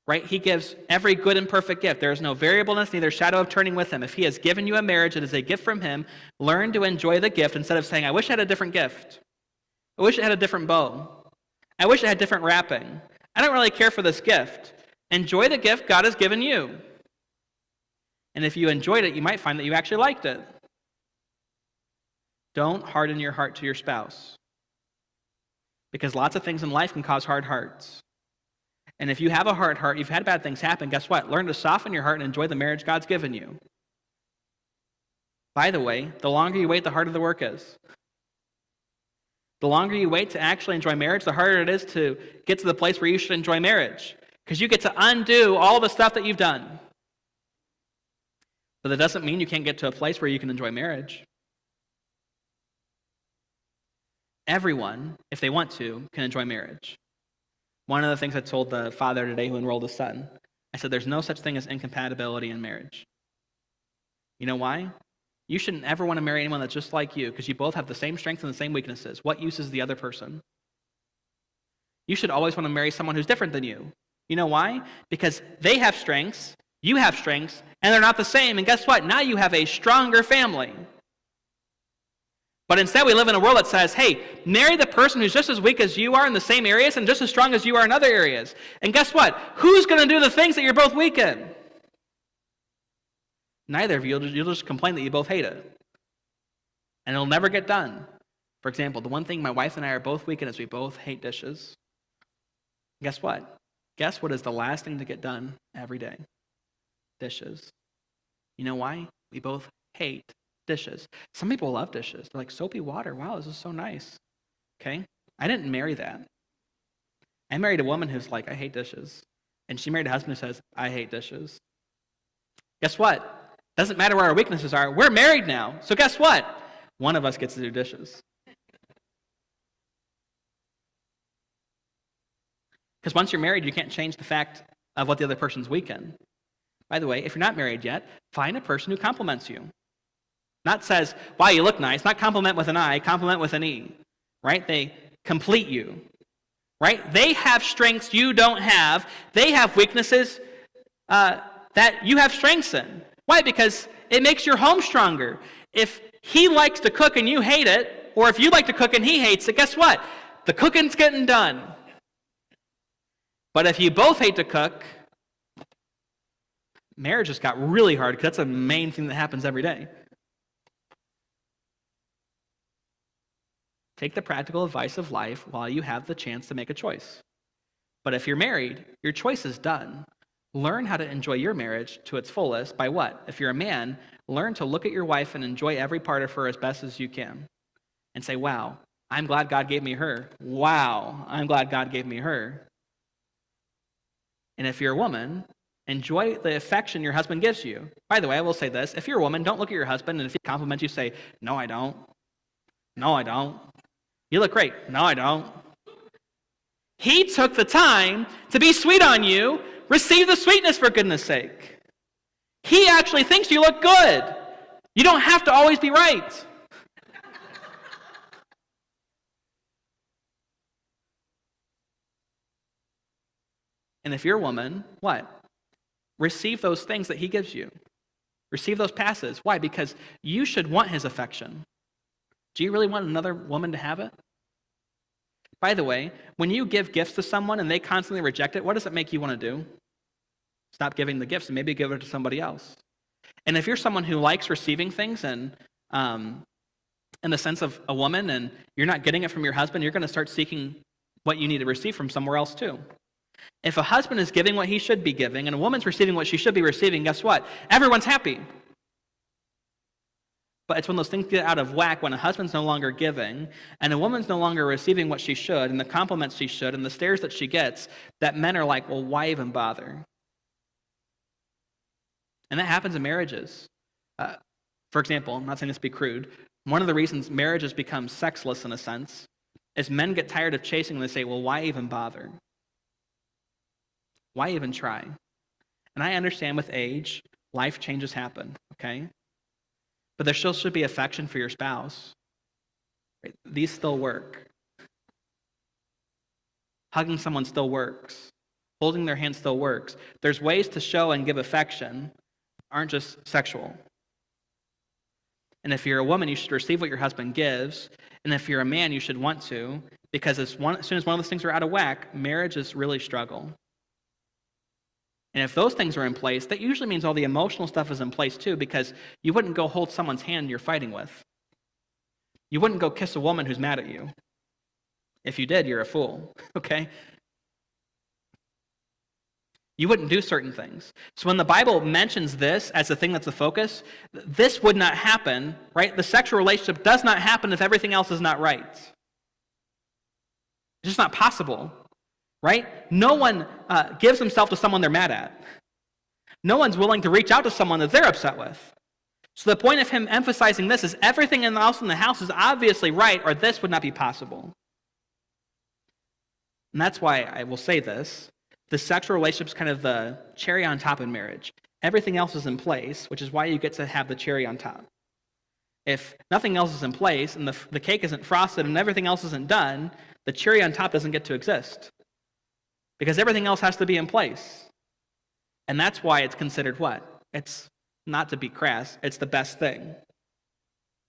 right? He gives every good and perfect gift. There is no variableness, neither shadow of turning with him. If he has given you a marriage, it is a gift from him. Learn to enjoy the gift instead of saying, I wish I had a different gift. I wish it had a different bow. I wish it had different wrapping. I don't really care for this gift. Enjoy the gift God has given you. And if you enjoyed it, you might find that you actually liked it. Don't harden your heart to your spouse. Because lots of things in life can cause hard hearts. And if you have a hard heart, you've had bad things happen, guess what? Learn to soften your heart and enjoy the marriage God's given you. By the way, the longer you wait, the harder the work is. The longer you wait to actually enjoy marriage, the harder it is to get to the place where you should enjoy marriage. Because you get to undo all the stuff that you've done. But that doesn't mean you can't get to a place where you can enjoy marriage. Everyone, if they want to, can enjoy marriage. One of the things I told the father today who enrolled his son, I said, there's no such thing as incompatibility in marriage. You know why? You shouldn't ever want to marry anyone that's just like you, because you both have the same strengths and the same weaknesses. What use is the other person? You should always want to marry someone who's different than you. You know why? Because they have strengths, you have strengths, and they're not the same. And guess what? Now you have a stronger family. But instead, we live in a world that says, hey, marry the person who's just as weak as you are in the same areas and just as strong as you are in other areas. And guess what? Who's going to do the things that you're both weak in? Neither of you. You'll just complain that you both hate it. And it'll never get done. For example, the one thing my wife and I are both weak in is we both hate dishes. Guess what? Guess what is the last thing to get done every day? Dishes. You know why? We both hate dishes. Some people love dishes. They're like, soapy water. Wow, this is so nice. Okay? I didn't marry that. I married a woman who's like, I hate dishes. And she married a husband who says, I hate dishes. Guess what? Doesn't matter where our weaknesses are. We're married now. So guess what? One of us gets to do dishes. Because once you're married, you can't change the fact of what the other person's weak in. By the way, if you're not married yet, find a person who compliments you. Not says, wow, you look nice. Not compliment with an I, compliment with an E. Right? They complete you. Right? They have strengths you don't have. They have weaknesses that you have strengths in. Why? Because it makes your home stronger. If he likes to cook and you hate it, or if you like to cook and he hates it, guess what? The cooking's getting done. But if you both hate to cook, marriage just got really hard because that's a main thing that happens every day. Take the practical advice of life while you have the chance to make a choice. But if you're married, your choice is done. Learn how to enjoy your marriage to its fullest by what? If you're a man, learn to look at your wife and enjoy every part of her as best as you can. And say, wow, I'm glad God gave me her. Wow, I'm glad God gave me her. And if you're a woman, enjoy the affection your husband gives you. By the way, I will say this. If you're a woman, don't look at your husband, and if he compliments you, say, no, I don't. No, I don't. You look great. No, I don't. He took the time to be sweet on you. Receive the sweetness, for goodness sake. He actually thinks you look good. You don't have to always be right. And if you're a woman, what? Receive those things that he gives you. Receive those passes. Why? Because you should want his affection. Do you really want another woman to have it? By the way, when you give gifts to someone and they constantly reject it, what does it make you want to do? Stop giving the gifts and maybe give it to somebody else. And if you're someone who likes receiving things and in the sense of a woman and you're not getting it from your husband, you're going to start seeking what you need to receive from somewhere else too. If a husband is giving what he should be giving and a woman's receiving what she should be receiving, guess what? Everyone's happy. But it's when those things get out of whack, when a husband's no longer giving and a woman's no longer receiving what she should and the compliments she should and the stares that she gets, that men are like, well, why even bother? And that happens in marriages. For example, I'm not saying this to be crude, one of the reasons marriages become sexless in a sense is men get tired of chasing and they say, well, why even bother? Why even try? And I understand with age, life changes happen, okay? But there still should be affection for your spouse. Right? These still work. Hugging someone still works. Holding their hand still works. There's ways to show and give affection aren't just sexual. And if you're a woman, you should receive what your husband gives. And if you're a man, you should want to, because as soon as one of those things are out of whack, marriages really struggle. And if those things are in place, that usually means all the emotional stuff is in place too, because you wouldn't go hold someone's hand you're fighting with. You wouldn't go kiss a woman who's mad at you. If you did, you're a fool, okay? You wouldn't do certain things. So when the Bible mentions this as the thing that's the focus, this would not happen, right? The sexual relationship does not happen if everything else is not right. It's just not possible. Right? No one gives himself to someone they're mad at. No one's willing to reach out to someone that they're upset with. So the point of him emphasizing this is everything else in the house is obviously right, or this would not be possible. And that's why I will say this. The sexual relationship is kind of the cherry on top in marriage. Everything else is in place, which is why you get to have the cherry on top. If nothing else is in place and the cake isn't frosted and everything else isn't done, the cherry on top doesn't get to exist. Because everything else has to be in place. And that's why it's considered what? It's not to be crass, it's the best thing.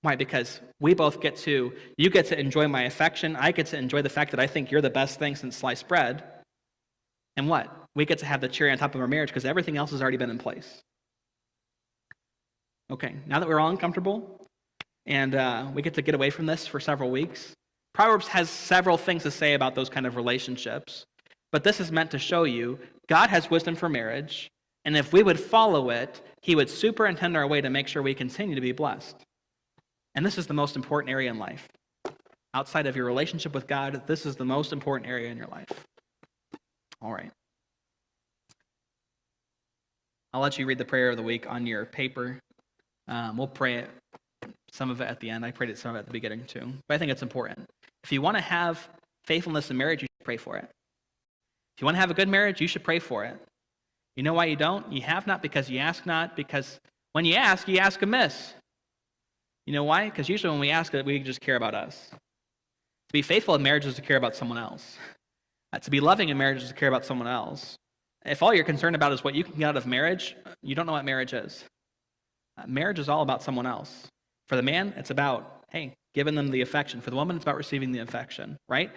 Why? Because you get to enjoy my affection. I get to enjoy the fact that I think you're the best thing since sliced bread. And what? We get to have the cherry on top of our marriage because everything else has already been in place. Okay, now that we're all uncomfortable and we get to get away from this for several weeks, Proverbs has several things to say about those kind of relationships. But this is meant to show you God has wisdom for marriage, and if we would follow it, he would superintend our way to make sure we continue to be blessed. And this is the most important area in life. Outside of your relationship with God, this is the most important area in your life. All right. I'll let you read the prayer of the week on your paper. We'll pray it, some of it at the end. I prayed it some of it at the beginning too. But I think it's important. If you want to have faithfulness in marriage, you should pray for it. If you want to have a good marriage, you should pray for it. You know why you don't? You have not because you ask not, because when you ask amiss. You know why? Because usually when we ask it, we just care about us. To be faithful in marriage is to care about someone else. To be loving in marriage is to care about someone else. If all you're concerned about is what you can get out of marriage, you don't know what marriage is. Marriage is all about someone else. For the man, it's about, hey, giving them the affection. For the woman, it's about receiving the affection, right?